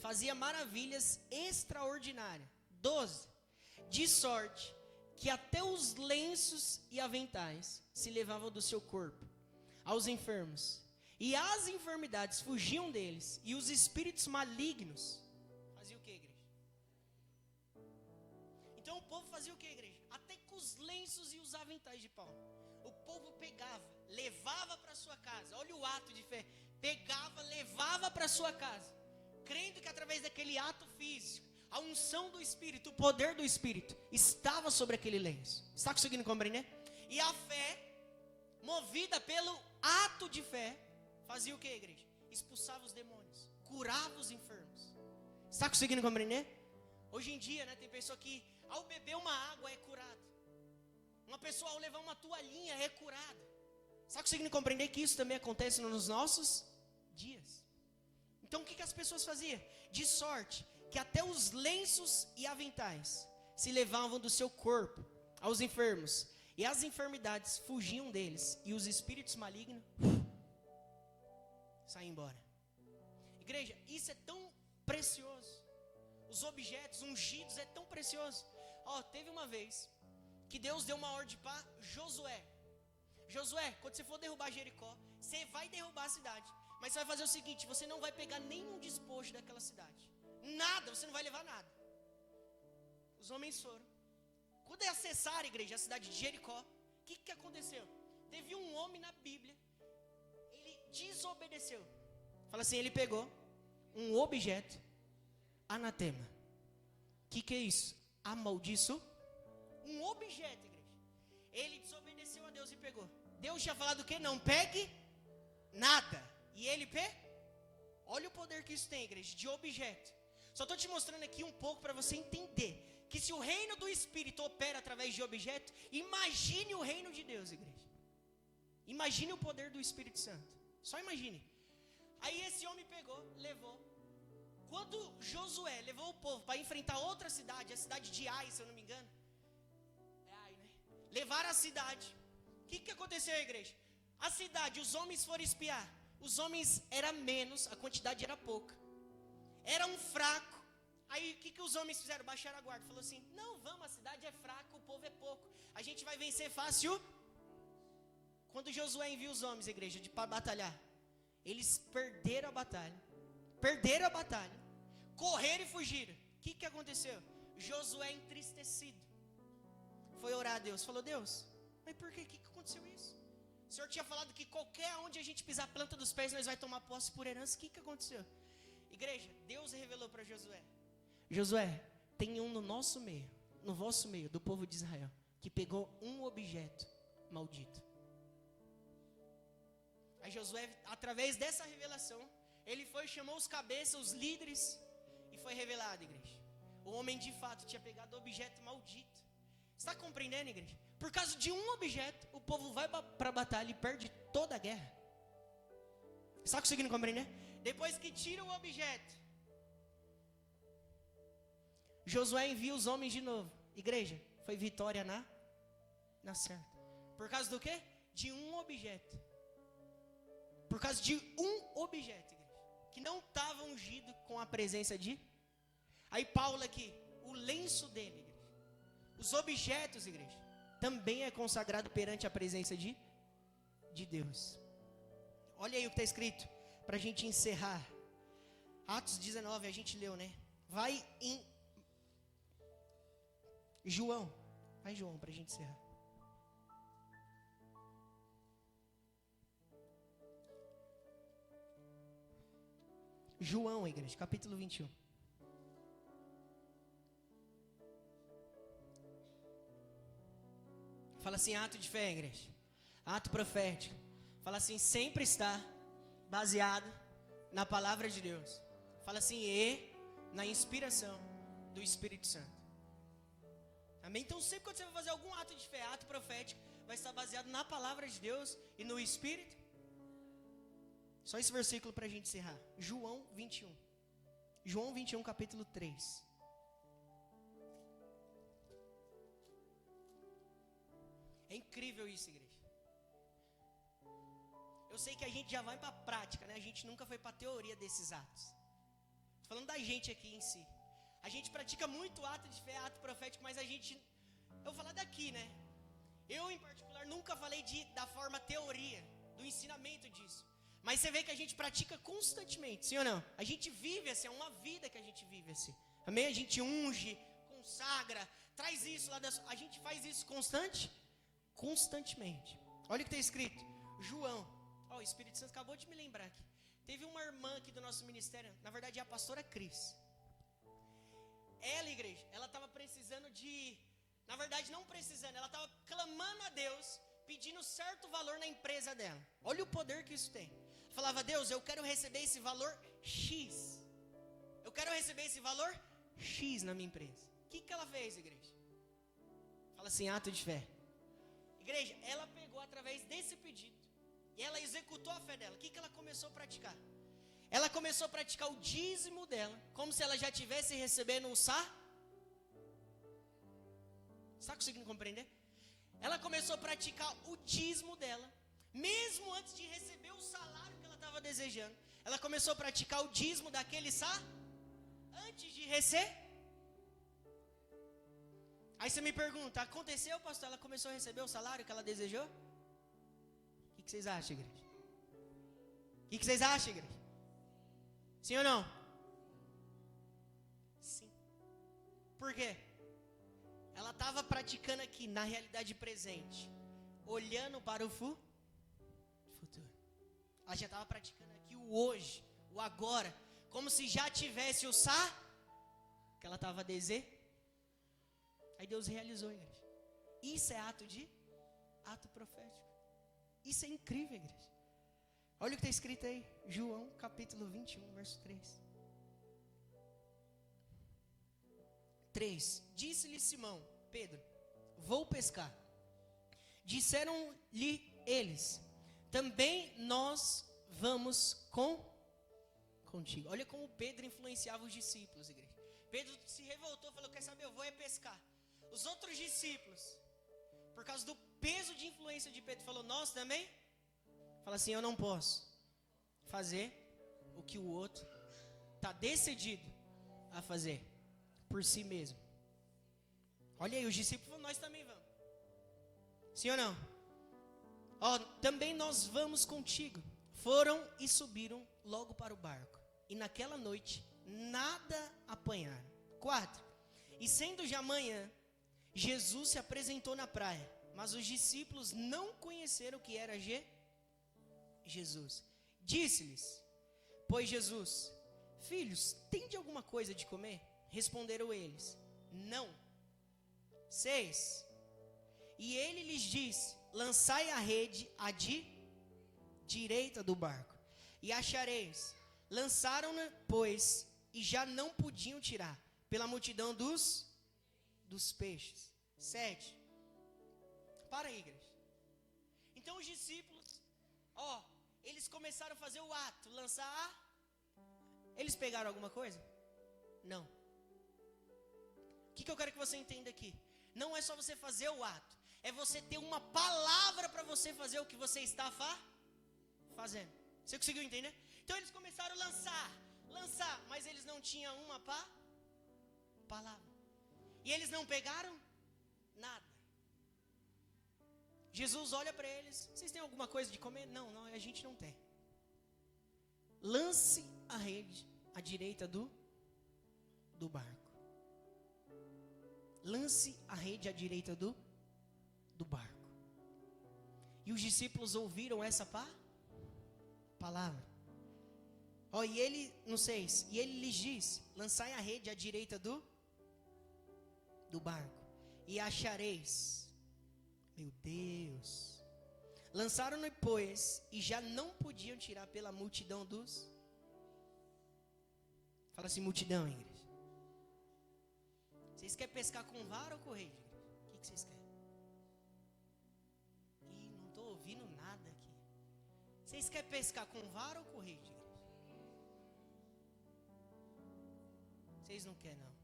fazia maravilhas extraordinárias. 12. De sorte que até os lenços e aventais se levavam do seu corpo aos enfermos, e as enfermidades fugiam deles, e os espíritos malignos faziam o que, igreja? Então o povo fazia o que, igreja? Até com os lenços e os aventais de Paulo, o povo pegava, levava para sua casa. Olha o ato de fé. Pegava, levava para sua casa, crendo que através daquele ato físico, a unção do Espírito, o poder do Espírito estava sobre aquele lenço. Está conseguindo compreender? E a fé, movida pelo ato de fé, fazia o que, igreja? Expulsava os demônios, curava os enfermos. Está conseguindo compreender? Hoje em dia, tem pessoa que ao beber uma água é curada. Uma pessoa ao levar uma toalhinha é curada. Está conseguindo compreender que isso também acontece nos nossos dias? Então o que as pessoas faziam? De sorte que até os lenços e aventais se levavam do seu corpo aos enfermos, e as enfermidades fugiam deles, e os espíritos malignos saíam embora. Igreja, isso é tão precioso. Os objetos ungidos é tão precioso. Teve uma vez que Deus deu uma ordem para Josué. Josué, quando você for derrubar Jericó, você vai derrubar a cidade, mas você vai fazer o seguinte: você não vai pegar nenhum despojo daquela cidade. Nada, você não vai levar nada. Os homens foram. Quando acessaram, igreja, a cidade de Jericó, o que aconteceu? Teve um homem na Bíblia, ele desobedeceu. Fala assim, ele pegou um objeto anatema. O que é isso? Amaldiço. Um objeto, igreja. Ele desobedeceu a Deus e pegou. Deus tinha falado o quê? Não pegue nada. E ele olha o poder que isso tem, igreja, de objeto. Só estou te mostrando aqui um pouco para você entender que se o reino do Espírito opera através de objeto, imagine o reino de Deus, igreja. Imagine o poder do Espírito Santo. Só imagine. Aí esse homem pegou, levou. Quando Josué levou o povo para enfrentar outra cidade, a cidade de Ai, se eu não me engano. Levaram a cidade. O que aconteceu, igreja? A cidade, os homens foram espiar. Os homens eram menos, a quantidade era pouca. Era um fraco. Aí o que os homens fizeram? Baixaram a guarda. Falou assim, não, vamos, a cidade é fraca, o povo é pouco. A gente vai vencer fácil. Quando Josué envia os homens, igreja, para batalhar, eles perderam a batalha. Perderam a batalha. Correram e fugiram. O que aconteceu? Josué entristecido. foi orar a Deus. Falou, Deus, mas por que aconteceu isso? O Senhor tinha falado que qualquer onde a gente pisar a planta dos pés, nós vai tomar posse por herança. O que aconteceu? Igreja, Deus revelou para Josué. Josué, tem um no nosso meio, no vosso meio, do povo de Israel, que pegou um objeto maldito. Aí Josué, através dessa revelação, ele foi, chamou os cabeças, os líderes, e foi revelado, igreja. O homem de fato tinha pegado o objeto maldito. Está compreendendo, igreja? Por causa de um objeto, o povo vai para a batalha e perde toda a guerra. Está conseguindo compreender? Depois que tira o objeto, Josué envia os homens de novo. Igreja, foi vitória na certa. Por causa do quê? De um objeto. Por causa de um objeto, igreja, que não estava ungido com a presença de... Aí Paulo aqui, o lenço dele, igreja, os objetos, igreja, também é consagrado perante a presença de Deus. Olha aí o que está escrito, para a gente encerrar. Atos 19, a gente leu, né? Vai em João. Vai João, para a gente encerrar. João, igreja, capítulo 21. Fala assim, ato de fé, igreja. Ato profético. Fala assim, sempre está baseado na palavra de Deus. Fala assim, e na inspiração do Espírito Santo. Amém? Então sempre quando você vai fazer algum ato de fé, ato profético, vai estar baseado na palavra de Deus e no Espírito. Só esse versículo para a gente encerrar. João 21. João 21, capítulo 3. É incrível isso, igreja. Eu sei que a gente já vai para a prática, né? A gente nunca foi para a teoria desses atos. Estou falando da gente aqui em si. A gente pratica muito ato de fé, ato profético, mas a gente... Eu vou falar daqui, né? Eu, em particular, nunca falei da forma teoria, do ensinamento disso. Mas você vê que a gente pratica constantemente, sim ou não? A gente vive assim, é uma vida que a gente vive assim. Amém? A gente unge, consagra, traz isso lá da... A gente faz isso constantemente. Olha o que está escrito. João. Ó, o Espírito Santo acabou de me lembrar aqui. Teve uma irmã aqui do nosso ministério, na verdade é a pastora Cris. Ela, igreja, ela estava precisando de... Na verdade, não precisando, ela estava clamando a Deus, pedindo certo valor na empresa dela. Olha o poder que isso tem. Falava, Deus, eu quero receber esse valor X. Eu quero receber esse valor X na minha empresa. O que ela fez, igreja? Fala assim, ato de fé. Igreja, ela pegou através desse pedido e ela executou a fé dela. O que ela começou a praticar? Ela começou a praticar o dízimo dela, como se ela já estivesse recebendo um Está conseguindo compreender? Ela começou a praticar o dízimo dela, mesmo antes de receber o salário que ela estava desejando. Ela começou a praticar o dízimo daquele antes de receber. Aí você me pergunta, aconteceu, pastor? Ela começou a receber o salário que ela desejou? O que vocês acham, igreja? O que vocês acham, igreja? Sim ou não? Sim. Por quê? Ela estava praticando aqui, na realidade presente, olhando para o futuro. Ela já estava praticando aqui o hoje, o agora, como se já tivesse o que ela estava desejando. Aí Deus realizou, igreja. Isso é ato profético. Isso é incrível, igreja. Olha o que está escrito aí, João capítulo 21, verso 3. 3. Disse-lhe Simão, Pedro, vou pescar. Disseram-lhe eles, também nós vamos contigo. Olha como Pedro influenciava os discípulos, igreja. Pedro se revoltou, falou, quer saber, eu vou pescar. Os outros discípulos, por causa do peso de influência de Pedro, falou, nós também? Fala assim, eu não posso fazer o que o outro está decidido a fazer por si mesmo. Olha aí, os discípulos falaram, nós também vamos. Sim ou não? Ó, também nós vamos contigo. Foram e subiram logo para o barco. E naquela noite, nada apanharam. 4. E sendo já manhã, Jesus se apresentou na praia, mas os discípulos não conheceram que era Jesus. Disse-lhes, pois Jesus, filhos, tende alguma coisa de comer? Responderam eles, não. 6. E ele lhes disse, lançai a rede à direita do barco, e achareis. Lançaram-na, pois, e já não podiam tirar, pela multidão dos peixes. 7. Para aí, igreja. Então os discípulos, eles começaram a fazer o ato, lançar. Eles pegaram alguma coisa? Não. O que eu quero que você entenda aqui? Não é só você fazer o ato, é você ter uma palavra para você fazer o que você está fazendo. Você conseguiu entender? Então eles começaram a lançar, mas eles não tinham uma palavra. E eles não pegaram nada. Jesus olha para eles, vocês têm alguma coisa de comer? Não, a gente não tem. Lance a rede à direita do barco. Lance a rede à direita do barco. E os discípulos ouviram essa palavra. E ele, no 6, e ele lhes disse, lançai a rede à direita do barco, e achareis. Meu Deus. Lançaram-no, pois, e já não podiam tirar pela multidão Fala assim, multidão, igreja. Vocês querem pescar com vara ou com rede? O que vocês querem? Não estou ouvindo nada aqui. Vocês querem pescar com vara ou com rede? Vocês não querem, não.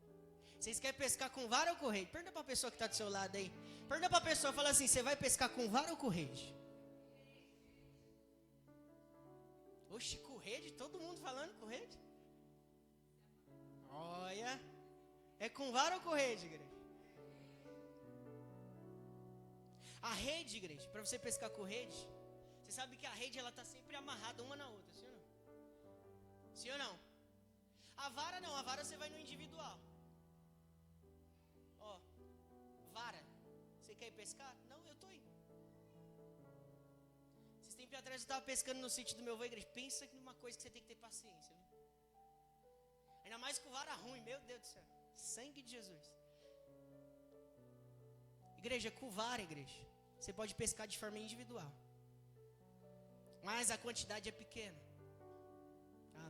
Vocês querem pescar com vara ou com rede? Pergunta para a pessoa que está do seu lado aí. Pergunta para a pessoa, fala assim, você vai pescar com vara ou com rede? Oxe, com rede? Todo mundo falando com rede? Olha, é com vara ou com rede, igreja? A rede, igreja, para você pescar com rede, você sabe que a rede ela está sempre amarrada uma na outra, sim ou não? Sim ou não? A vara não, a vara você vai no individual. Vara, você quer ir pescar? Não, eu estou indo. Esses tempos atrás eu estava pescando no sítio do meu avô, igreja. Pensa numa coisa que você tem que ter paciência, viu? Ainda mais com vara ruim, meu Deus do céu. Sangue de Jesus. Igreja, com vara, igreja, você pode pescar de forma individual, mas a quantidade é pequena.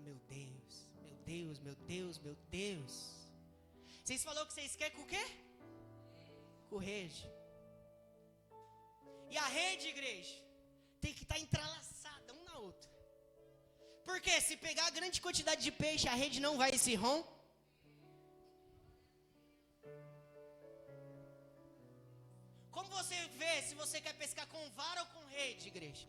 Meu Deus, meu Deus, meu Deus, meu Deus. Vocês falaram que vocês querem com o quê? Com rede. E a rede, igreja, tem que estar entrelaçada uma na outra. Porque se pegar a grande quantidade de peixe, a rede não vai se romper. Como você vê se você quer pescar com vara ou com rede, igreja?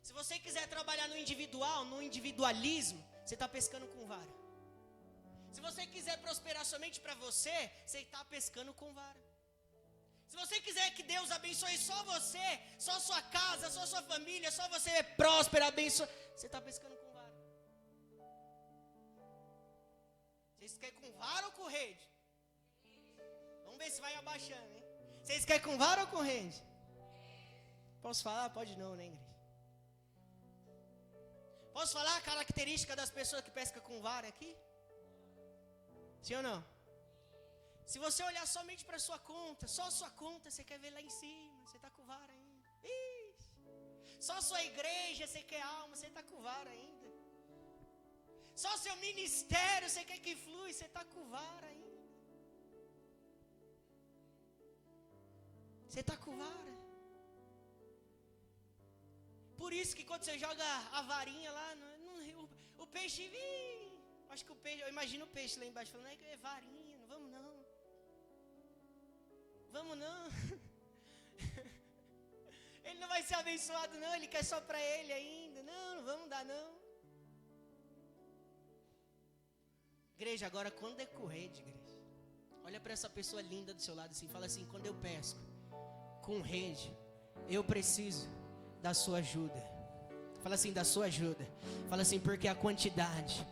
Se você quiser trabalhar no individual, no individualismo, você está pescando com vara. Se você quiser prosperar somente para você, você está pescando com vara. Se você quiser que Deus abençoe só você, só sua casa, só sua família, só você é próspero, abençoe, você está pescando com vara. Vocês querem com vara ou com rede? Vamos ver se vai abaixando, hein? Vocês querem com vara ou com rede? Posso falar? Pode não, né, igreja? Posso falar a característica das pessoas que pescam com vara aqui? Sim ou não? Se você olhar somente para sua conta, só a sua conta, você quer ver lá em cima, você está com vara ainda. Ixi. Só a sua igreja, você quer alma, você está com vara ainda. Só seu ministério, você quer que flui, você está com vara ainda. Você está com vara. Por isso que quando você joga a varinha lá, o peixe, acho que o peixe, eu imagino o peixe lá embaixo falando, é varinha, não vamos não. Vamos não. Ele não vai ser abençoado não, ele quer só para ele ainda. Não vamos dar não. Igreja, agora quando é com rede, igreja, olha para essa pessoa linda do seu lado assim, fala assim, quando eu pesco com rede, eu preciso da sua ajuda. Fala assim, da sua ajuda. Fala assim, porque a quantidade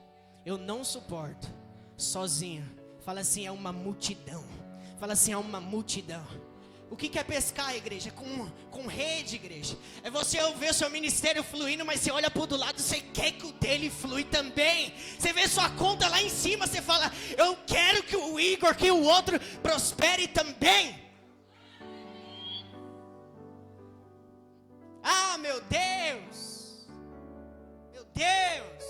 eu não suporto sozinho. Fala assim, é uma multidão. Fala assim, há uma multidão. O que é pescar, igreja? Com rede, igreja. É você ver o seu ministério fluindo, mas você olha para o do lado e você quer que o dele flui também. Você vê sua conta lá em cima, você fala, eu quero que o Igor, que o outro prospere também. Ah, meu Deus. Meu Deus.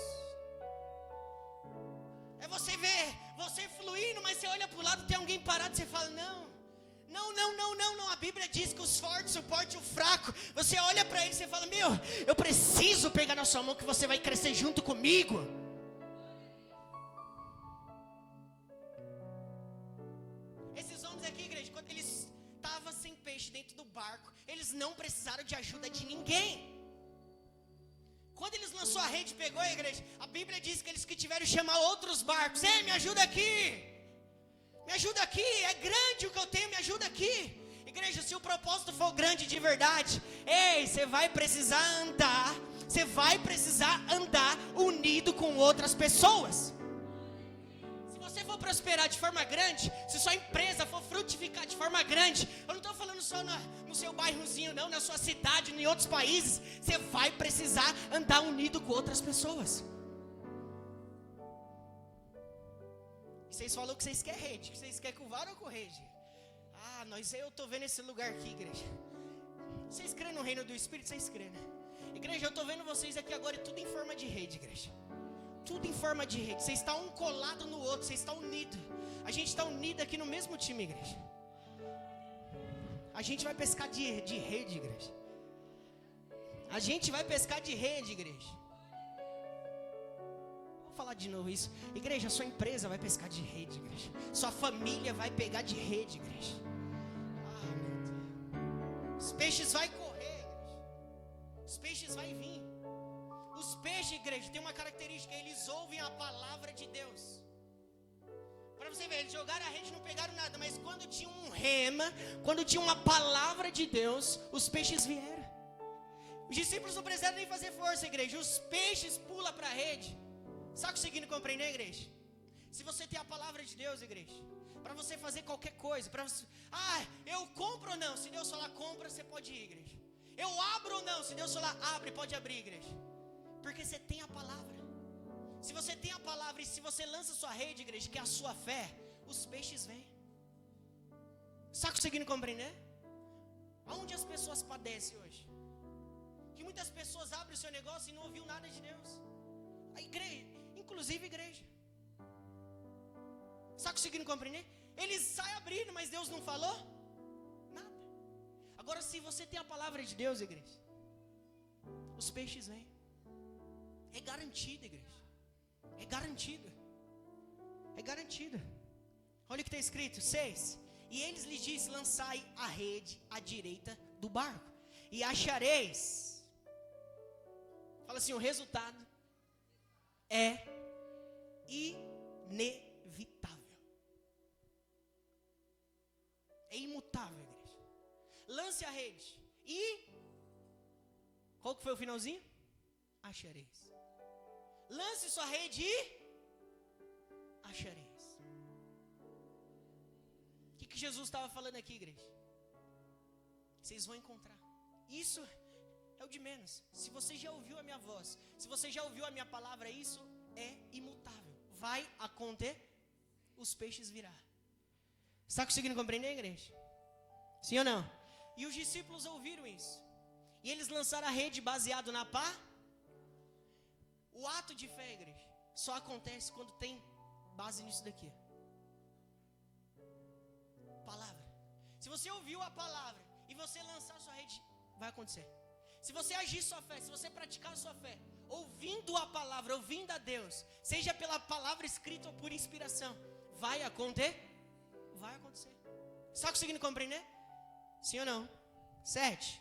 É você ver, você fluindo, mas você olha para o lado, tem alguém parado, você fala, não. A Bíblia diz que os fortes suportam o fraco. Você olha para ele e você fala, eu preciso pegar na sua mão que você vai crescer junto comigo. Esses homens aqui, igreja, quando eles estavam sem peixe dentro do barco, eles não precisaram de ajuda de ninguém. Quando eles lançou a rede, pegou a igreja, a Bíblia diz que eles que tiveram que chamar outros barcos. Ei, me ajuda aqui. Me ajuda aqui, é grande o que eu tenho, me ajuda aqui. Igreja, se o propósito for grande de verdade, ei, você vai precisar andar unido com outras pessoas. Se você for prosperar de forma grande, se sua empresa for frutificar de forma grande, eu não estou falando só no seu bairrozinho não, na sua cidade, em outros países, você vai precisar andar unido com outras pessoas. Vocês falam que vocês querem rede, que vocês querem com vara ou com rede? Ah, eu estou vendo esse lugar aqui, igreja. Vocês creem no reino do Espírito? Vocês creem, né? Igreja, eu estou vendo vocês aqui agora, tudo em forma de rede, igreja. Tudo em forma de rede. Vocês estão um colado no outro, vocês estão unidos. A gente está unido aqui no mesmo time, igreja. A gente vai pescar de rede, igreja. A gente vai pescar de rede, igreja. Falar de novo isso. Igreja, sua empresa vai pescar de rede, igreja. Sua família vai pegar de rede, igreja. Ah, meu Deus. Os peixes vão correr, igreja. Os peixes vão vir. Os peixes, igreja, tem uma característica, eles ouvem a palavra de Deus. Para você ver, eles jogaram a rede e não pegaram nada, mas quando tinha um rema, quando tinha uma palavra de Deus, os peixes vieram. Os discípulos não precisaram nem fazer força, igreja. Os peixes pulam para a rede. Está conseguindo compreender, igreja? Se você tem a palavra de Deus, igreja, para você fazer qualquer coisa, para você, eu compro ou não? Se Deus falar compra, você pode ir, igreja. Eu abro ou não? Se Deus falar abre, pode abrir, igreja. Porque você tem a palavra. Se você tem a palavra e se você lança sua rede, igreja, que é a sua fé, os peixes vêm. Está conseguindo compreender? Aonde as pessoas padecem hoje? Que muitas pessoas abrem o seu negócio e não ouviu nada de Deus. A igreja, inclusive igreja. Está conseguindo compreender? Eles saem abrindo, mas Deus não falou nada. Agora, se você tem a palavra de Deus, igreja, os peixes vêm. É garantido, igreja. É garantido. É garantido. Olha o que está escrito, 6. E eles lhes disse, lançai a rede à direita do barco, e achareis. Fala assim, o resultado é inevitável. É imutável, igreja. Lance a rede. E qual que foi o finalzinho? Achareis. Lance sua rede e achareis. O que Jesus estava falando aqui, igreja? Vocês vão encontrar. Isso é o de menos. Se você já ouviu a minha voz, se você já ouviu a minha palavra, isso é imutável. Vai acontecer, os peixes virá. Está conseguindo compreender, igreja? Sim ou não? E os discípulos ouviram isso. E eles lançaram a rede baseado na pá. O ato de fé, igreja, só acontece quando tem base nisso daqui. Palavra. Se você ouviu a palavra e você lançar a sua rede, vai acontecer. Se você agir sua fé, se você praticar a sua fé, ouvindo a palavra, ouvindo a Deus, seja pela palavra escrita ou por inspiração, vai acontecer? Vai acontecer. Está conseguindo compreender? Sim ou não? 7.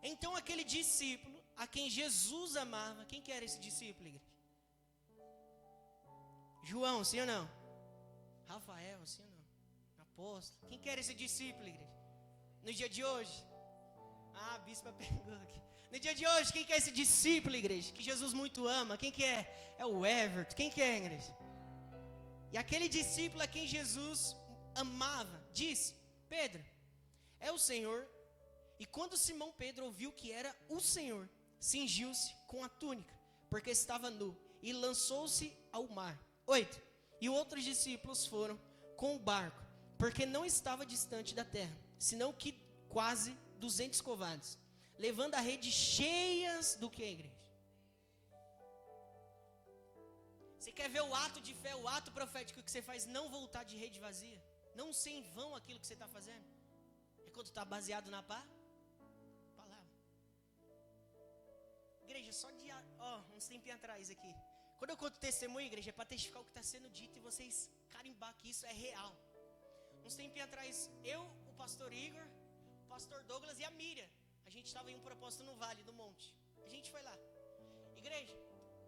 Então aquele discípulo a quem Jesus amava, quem que era esse discípulo, igreja? João, sim ou não? Rafael, sim ou não? Apóstolo, quem que era esse discípulo, igreja? No dia de hoje? Ah, a bispa perguntou aqui. No dia de hoje, quem que é esse discípulo, igreja? Que Jesus muito ama, quem que é? É o Everton, quem que é, igreja? E aquele discípulo a quem Jesus amava, disse: Pedro, é o Senhor. E quando Simão Pedro ouviu que era o Senhor, cingiu-se com a túnica, porque estava nu, e lançou-se ao mar. 8. E outros discípulos foram com o barco, porque não estava distante da terra, senão que quase 200 covados, levando a rede cheias do que, igreja? Você quer ver o ato de fé, o ato profético que você faz não voltar de rede vazia? Não ser em vão aquilo que você está fazendo? É quando está baseado na palavra. Igreja, só de uns tempinhos atrás aqui. Quando eu conto testemunho, igreja, é para testificar o que está sendo dito e vocês carimbar que isso é real. Uns tempinhos atrás, eu, o pastor Igor, o pastor Douglas e a Miriam, a gente estava em um propósito no Vale do Monte. A gente foi lá. Igreja,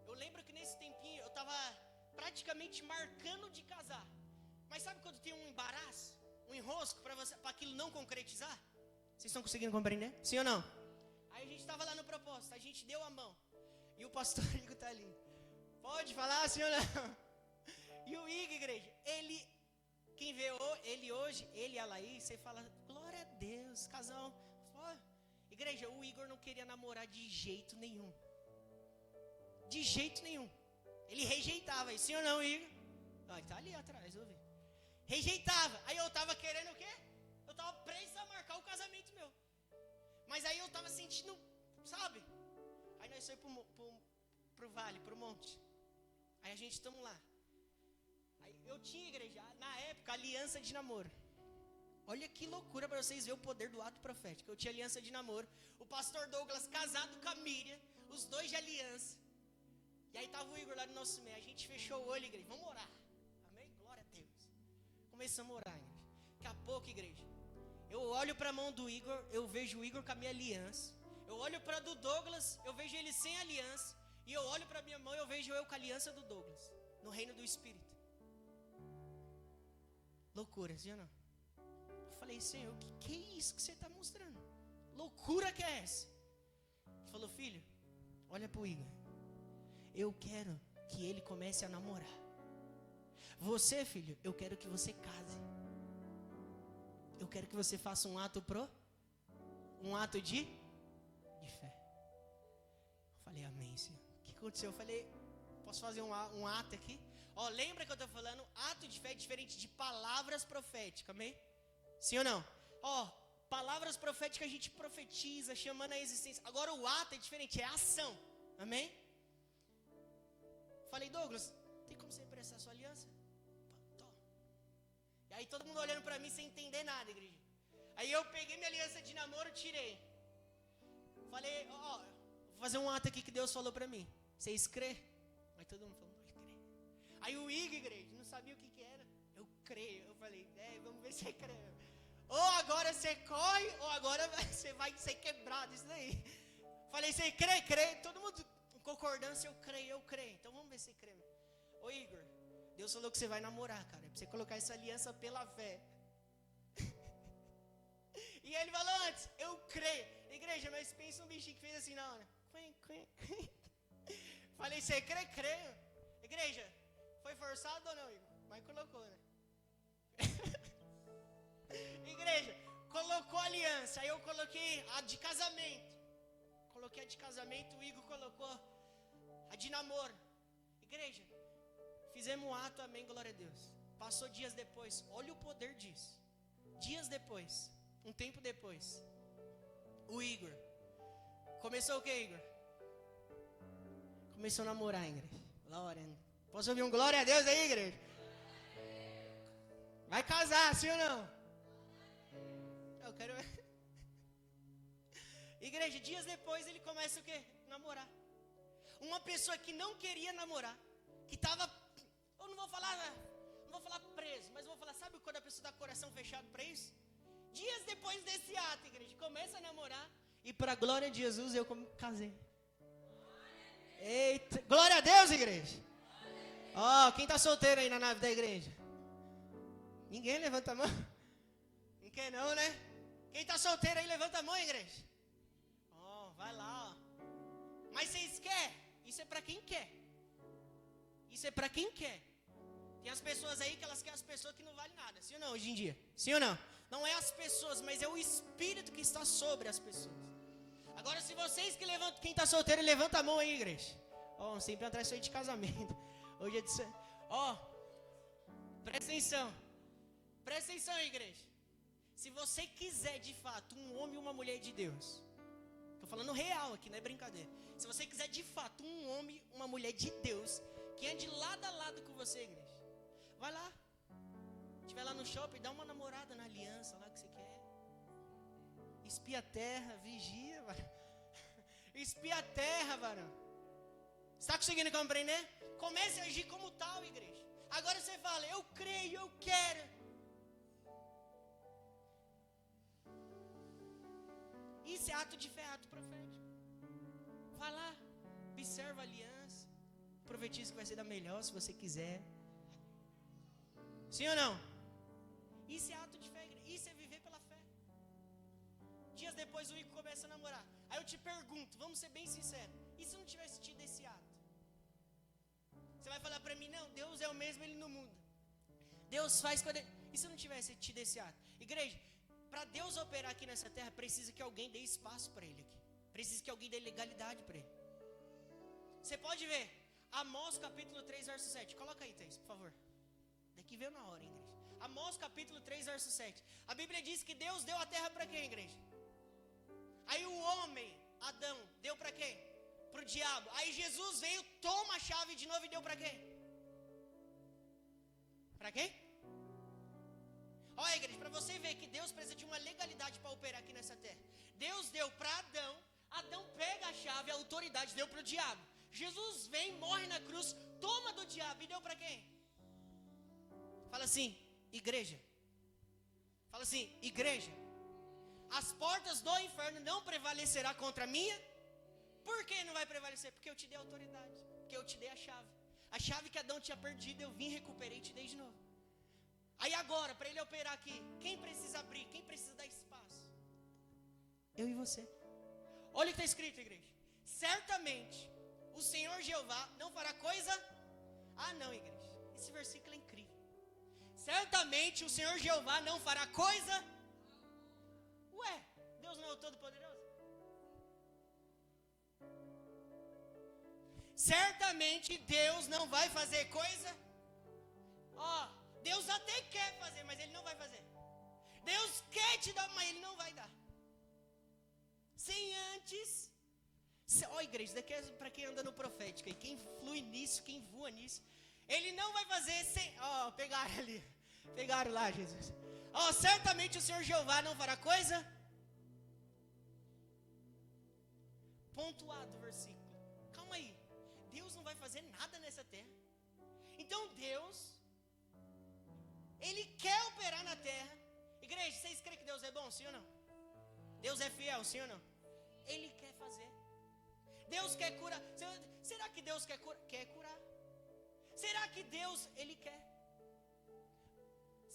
eu lembro que nesse tempinho eu estava praticamente marcando de casar. Mas sabe quando tem um embaraço, um enrosco para aquilo não concretizar? Vocês estão conseguindo compreender? Sim ou não? Aí a gente estava lá no propósito, a gente deu a mão. E o pastor Igor está ali. Pode falar, sim ou não? E o Igor, igreja, quem vê ele hoje, ele e a Laís, você fala, glória a Deus, casal. Igreja, o Igor não queria namorar de jeito nenhum. De jeito nenhum. Ele rejeitava, sim ou não, Igor? Ele tá ali atrás, eu vi. Rejeitava. Aí eu tava querendo o quê? Eu tava prestes a marcar o casamento meu. Mas aí eu tava sentindo, sabe? Aí nós fomos pro vale, pro monte. Aí a gente estamos lá. Aí eu tinha, igreja, na época, aliança de namoro. Olha que loucura para vocês verem o poder do ato profético. Eu tinha aliança de namoro. O pastor Douglas casado com a Miriam, os dois de aliança. E aí tava o Igor lá no nosso meio. A gente fechou o olho, igreja. Vamos orar. Amém? Glória a Deus. Começamos a orar, igreja. Daqui a pouco, igreja, eu olho para a mão do Igor, eu vejo o Igor com a minha aliança. Eu olho para a do Douglas, eu vejo ele sem aliança. E eu olho para a minha mão e eu vejo eu com a aliança do Douglas. No reino do Espírito. Loucura, sim ou não? Eu falei, Senhor, o que é isso que você está mostrando? Loucura que é essa? Ele falou, filho, olha para o Igor. Eu quero que ele comece a namorar. Você, filho, eu quero que você case. Eu quero que você faça um ato de fé. Eu falei, amém, Senhor. O que aconteceu? Eu falei, posso fazer um ato aqui? Lembra que eu estou falando? Ato de fé é diferente de palavras proféticas, amém? Sim ou não? Palavras proféticas a gente profetiza, chamando a existência. Agora o ato é diferente, é ação, amém? Falei, Douglas, tem como você emprestar sua aliança? E aí todo mundo olhando pra mim sem entender nada, igreja. Aí eu peguei minha aliança de namoro, tirei. Falei, vou fazer um ato aqui que Deus falou pra mim. Vocês crê? Aí todo mundo falou, nós crê. Aí o Igor, igreja, não sabia o que era. Eu creio. Eu falei, vamos ver se você crê. Ou agora você corre, ou agora você vai ser quebrado, isso daí. Falei, você crê? Crê. Todo mundo em concordância, eu creio. Então vamos ver se você crê. Ô Igor, Deus falou que você vai namorar, cara. É pra você colocar essa aliança pela fé. E ele falou antes, eu creio. Igreja, mas pensa um bichinho que fez assim na hora. Falei, você crê? Creio. Igreja, foi forçado ou não, Igor? Mas colocou, né? Igreja, colocou aliança. Aí eu coloquei a de casamento. Coloquei a de casamento, o Igor colocou a de namoro. Igreja, fizemos um ato, amém, glória a Deus. Passou dias depois, olha o poder disso. Dias depois, um tempo depois, o Igor começou o que, Igor? Começou a namorar, igreja. Glória. Posso ouvir um glória a Deus aí, igreja? Vai casar, sim ou não? Eu quero... Igreja, dias depois ele começa o quê? Namorar. Uma pessoa que não queria namorar, que estava, eu não vou falar preso, mas vou falar, sabe quando a pessoa está com o coração fechado para isso? Dias depois desse ato, igreja, começa a namorar e para a glória de Jesus eu casei. Eita, glória a Deus, igreja. Quem está solteiro aí na nave da igreja? Ninguém levanta a mão. Não quer não, né? Quem está solteiro aí levanta a mão, igreja. Vai lá, Mas vocês querem? Isso é para quem quer. Isso é para quem quer. Tem as pessoas aí que elas querem as pessoas que não valem nada. Sim ou não, hoje em dia? Sim ou não? Não é as pessoas, mas é o Espírito que está sobre as pessoas. Agora, se vocês que levantam, quem está solteiro, levanta a mão aí, igreja. Ó, sempre atrás aí de casamento. Hoje é de... Ó, presta atenção. Presta atenção, igreja. Se você quiser, de fato, um homem e uma mulher de Deus... Estou falando real aqui, não é brincadeira. Se você quiser de fato um homem, uma mulher de Deus, que ande lado a lado com você, igreja, vai lá. Estiver lá no shopping, dá uma namorada na aliança lá que você quer. Espia a terra, vigia, varão. Espia a terra, varão. Está conseguindo compreender? Comece a agir como tal, igreja. Agora você fala, eu creio, eu quero. Isso é ato de fé, ato profético. Vai lá, observa a aliança. Profetiza que vai ser da melhor, se você quiser. Sim ou não? Isso é ato de fé, isso é viver pela fé. Dias depois o Ico começa a namorar. Aí eu te pergunto, vamos ser bem sinceros, e se não tivesse tido esse ato? Você vai falar para mim, não, Deus é o mesmo, Ele não muda. Deus faz quando Ele... E se não tivesse tido esse ato? Igreja, para Deus operar aqui nessa terra, precisa que alguém dê espaço para Ele aqui. Precisa que alguém dê legalidade para Ele. Você pode ver, Amós capítulo 3, verso 7. Coloca aí, Thaís, por favor. Daqui veio na hora, hein, igreja. Amós capítulo 3, verso 7. A Bíblia diz que Deus deu a terra para quem, igreja? Aí o homem, Adão, deu para quem? Para o diabo. Aí Jesus veio, toma a chave de novo e deu para quem? Para quem? Olha, igreja, para você ver que Deus precisa de uma legalidade para operar aqui nessa terra. Deus deu para Adão, Adão pega a chave, a autoridade, deu para o diabo. Jesus vem, morre na cruz, toma do diabo e deu para quem? Fala assim, igreja. Fala assim, igreja. As portas do inferno não prevalecerá contra a minha. Por que não vai prevalecer? Porque eu te dei autoridade, porque eu te dei a chave. A chave que Adão tinha perdido, eu vim, recuperei e te dei de novo. Aí agora, para ele operar aqui, quem precisa abrir? Quem precisa dar espaço? Eu e você. Olha o que está escrito, igreja. Certamente, o Senhor Jeová não fará coisa... Ah, não, igreja. Esse versículo é incrível. Certamente, o Senhor Jeová não fará coisa... Ué, Deus não é o Todo-Poderoso? Certamente, Deus não vai fazer coisa... Ó... Deus até quer fazer, mas Ele não vai fazer. Deus quer te dar, mas Ele não vai dar. Sem antes... Ó, igreja, isso daqui é para quem anda no profético. E quem flui nisso, quem voa nisso. Ele não vai fazer sem... Ó, pegaram ali. Pegaram lá, Jesus. Ó, certamente o Senhor Jeová não fará coisa... Pontuado o versículo. Calma aí. Deus não vai fazer nada nessa terra. Então Deus... Ele quer operar na terra. Igreja, vocês creem que Deus é bom, sim ou não? Deus é fiel, sim ou não? Ele quer fazer. Deus quer curar. Será que Deus quer curar? Quer curar. Será que Deus, Ele quer?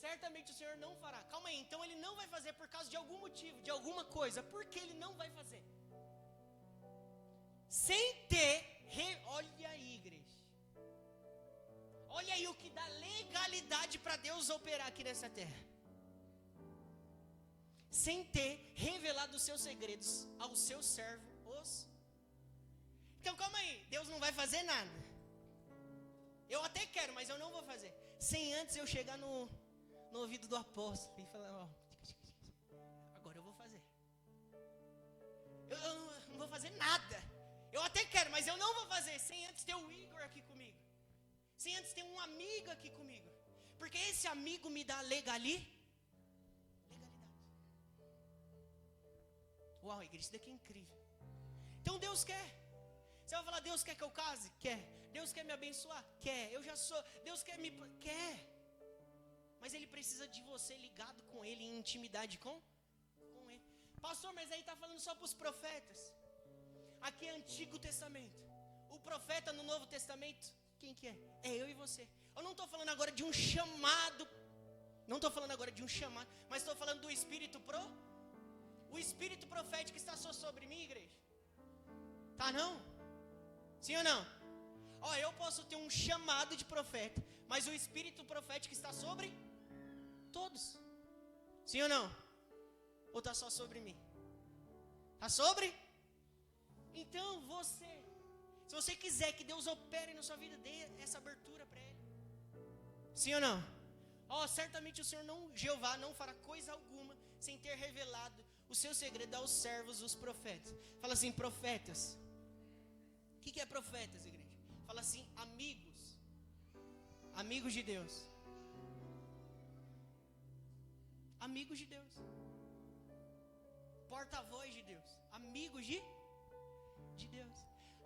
Certamente o Senhor não fará. Calma aí, então Ele não vai fazer por causa de algum motivo, de alguma coisa. Por que Ele não vai fazer? Sem ter... Olha aí, igreja. Olha aí o que dá legalidade para Deus operar aqui nessa terra. Sem ter revelado os seus segredos aos seus servos. Então calma aí, Deus não vai fazer nada. Eu até quero, mas eu não vou fazer. Sem antes eu chegar no ouvido do apóstolo e falar, ó, agora eu vou fazer. Eu não vou fazer nada. Eu até quero, mas eu não vou fazer. Sem antes ter o Igor aqui comigo. Sem antes ter um amigo aqui comigo. Porque esse amigo me dá legalidade. Uau, igreja, isso daqui é incrível. Então Deus quer. Você vai falar, Deus quer que eu case? Quer. Deus quer me abençoar? Quer. Eu já sou. Deus quer me... Quer. Mas Ele precisa de você ligado com Ele, em intimidade com Ele. Pastor, mas aí está falando só para os profetas. Aqui é Antigo Testamento. O profeta no Novo Testamento... Quem que é? É eu e você. Eu não estou falando agora de um chamado. Não estou falando agora de um chamado. Mas estou falando do Espírito O Espírito profético está só sobre mim, igreja. Tá não? Sim ou não? Ó, eu posso ter um chamado de profeta, mas o espírito profético está sobre todos. Sim ou não? Ou está só sobre mim? Está sobre? Então se você quiser que Deus opere na sua vida, dê essa abertura para Ele. Sim ou não? Ó, certamente o Senhor Jeová não fará coisa alguma sem ter revelado o seu segredo aos servos, os profetas. Fala assim, profetas. O que é profetas, igreja? Fala assim, amigos. Amigos de Deus. Amigos de Deus. Porta-voz de Deus. Amigos de Deus.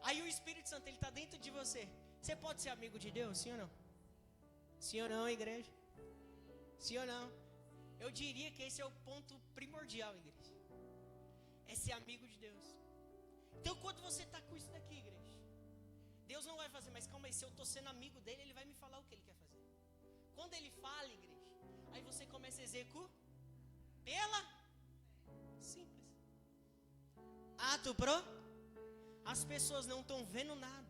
Aí o Espírito Santo, ele está dentro de você. Você pode ser amigo de Deus, sim ou não? Sim ou não, igreja? Sim ou não? Eu diria que esse é o ponto primordial, igreja. É ser amigo de Deus. Então quando você está com isso daqui, igreja, Deus não vai fazer, mas calma aí, se eu estou sendo amigo dele, ele vai me falar o que ele quer fazer. Quando ele fala, igreja, aí você começa a executar pela simples. Ato pro. As pessoas não estão vendo nada.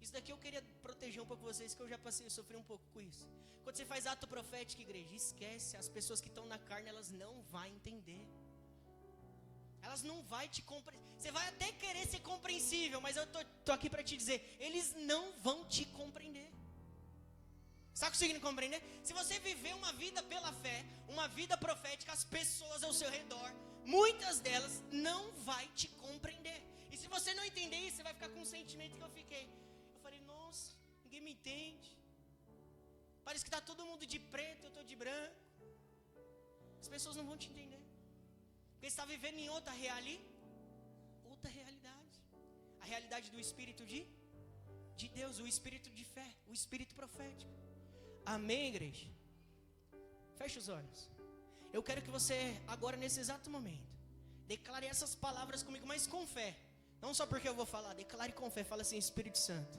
Isso daqui eu queria proteger um pouco vocês, que eu já passei, eu sofri um pouco com isso. Quando você faz ato profético, igreja, esquece. As pessoas que estão na carne, elas não vão entender. Elas não vão te compreender. Você vai até querer ser compreensível, mas eu tô aqui para te dizer, eles não vão te compreender. Está conseguindo compreender? Se você viver uma vida pela fé, uma vida profética, as pessoas ao seu redor, muitas delas não vai te compreender. E se você não entender isso, você vai ficar com um sentimento que eu fiquei. Eu falei, nossa, ninguém me entende. Parece que está todo mundo de preto, eu estou de branco. As pessoas não vão te entender. Porque você está vivendo em outra realidade. A realidade do Espírito de Deus, o Espírito de fé, o Espírito profético. Amém, igreja? Feche os olhos. Eu quero que você, agora nesse exato momento, declare essas palavras comigo, mas com fé. Não só porque eu vou falar, declare com fé. Fala assim, Espírito Santo.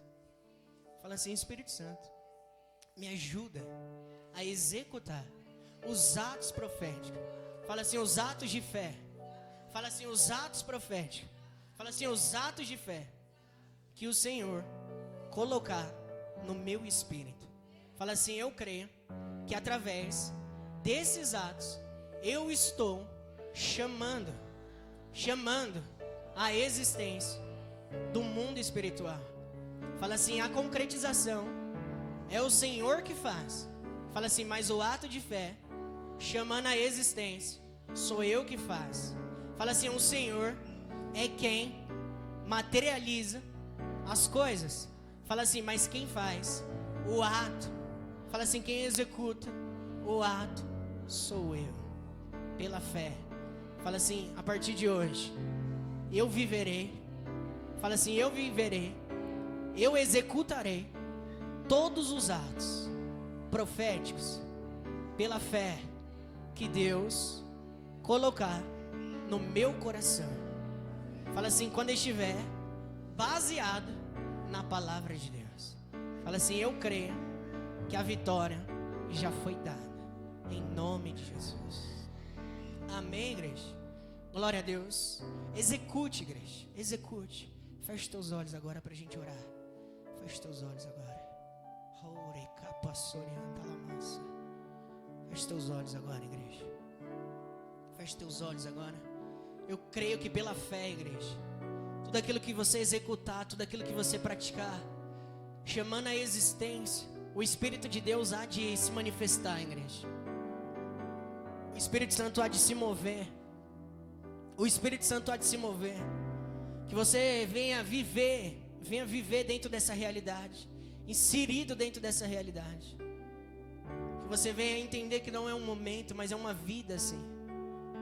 Fala assim, Espírito Santo, me ajuda a executar os atos proféticos. Fala assim, os atos de fé. Fala assim, os atos proféticos. Fala assim, os atos de fé que o Senhor colocar no meu espírito. Fala assim, eu creio que através desses atos eu estou chamando a existência do mundo espiritual. Fala assim, a concretização é o Senhor que faz. Fala assim, mas o ato de fé, chamando a existência, sou eu que faço. Fala assim, o Senhor é quem materializa as coisas. Fala assim, mas quem faz o ato, fala assim, quem executa o ato sou eu, pela fé. Fala assim, a partir de hoje eu viverei. Fala assim, eu viverei, eu executarei todos os atos proféticos pela fé que Deus colocar no meu coração. Fala assim, quando eu estiver baseado na palavra de Deus. Fala assim, eu creio que a vitória já foi dada, em nome de Jesus. Amém, igreja? Glória a Deus. Execute, igreja, execute. Feche teus olhos agora para a gente orar. Feche teus olhos agora. Feche teus olhos agora, igreja. Feche teus olhos agora. Eu creio que pela fé, igreja, tudo aquilo que você executar, tudo aquilo que você praticar, chamando a existência, o Espírito de Deus há de se manifestar, igreja. O Espírito Santo há de se mover. O Espírito Santo há de se mover. Que você venha viver dentro dessa realidade, inserido dentro dessa realidade. Que você venha entender que não é um momento, mas é uma vida assim.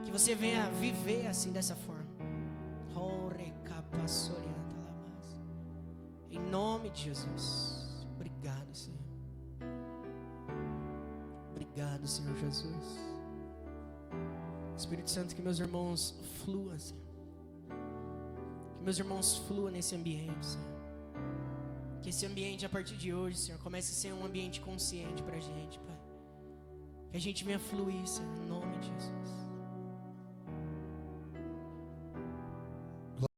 Que você venha viver assim, dessa forma. Em nome de Jesus. Obrigado, Senhor. Obrigado, Senhor Jesus. Espírito Santo, que meus irmãos fluam, Senhor. Que meus irmãos fluam nesse ambiente, Senhor. Que esse ambiente, a partir de hoje, Senhor, comece a ser um ambiente consciente pra gente, Pai. Que a gente venha fluir, Senhor, em nome de Jesus.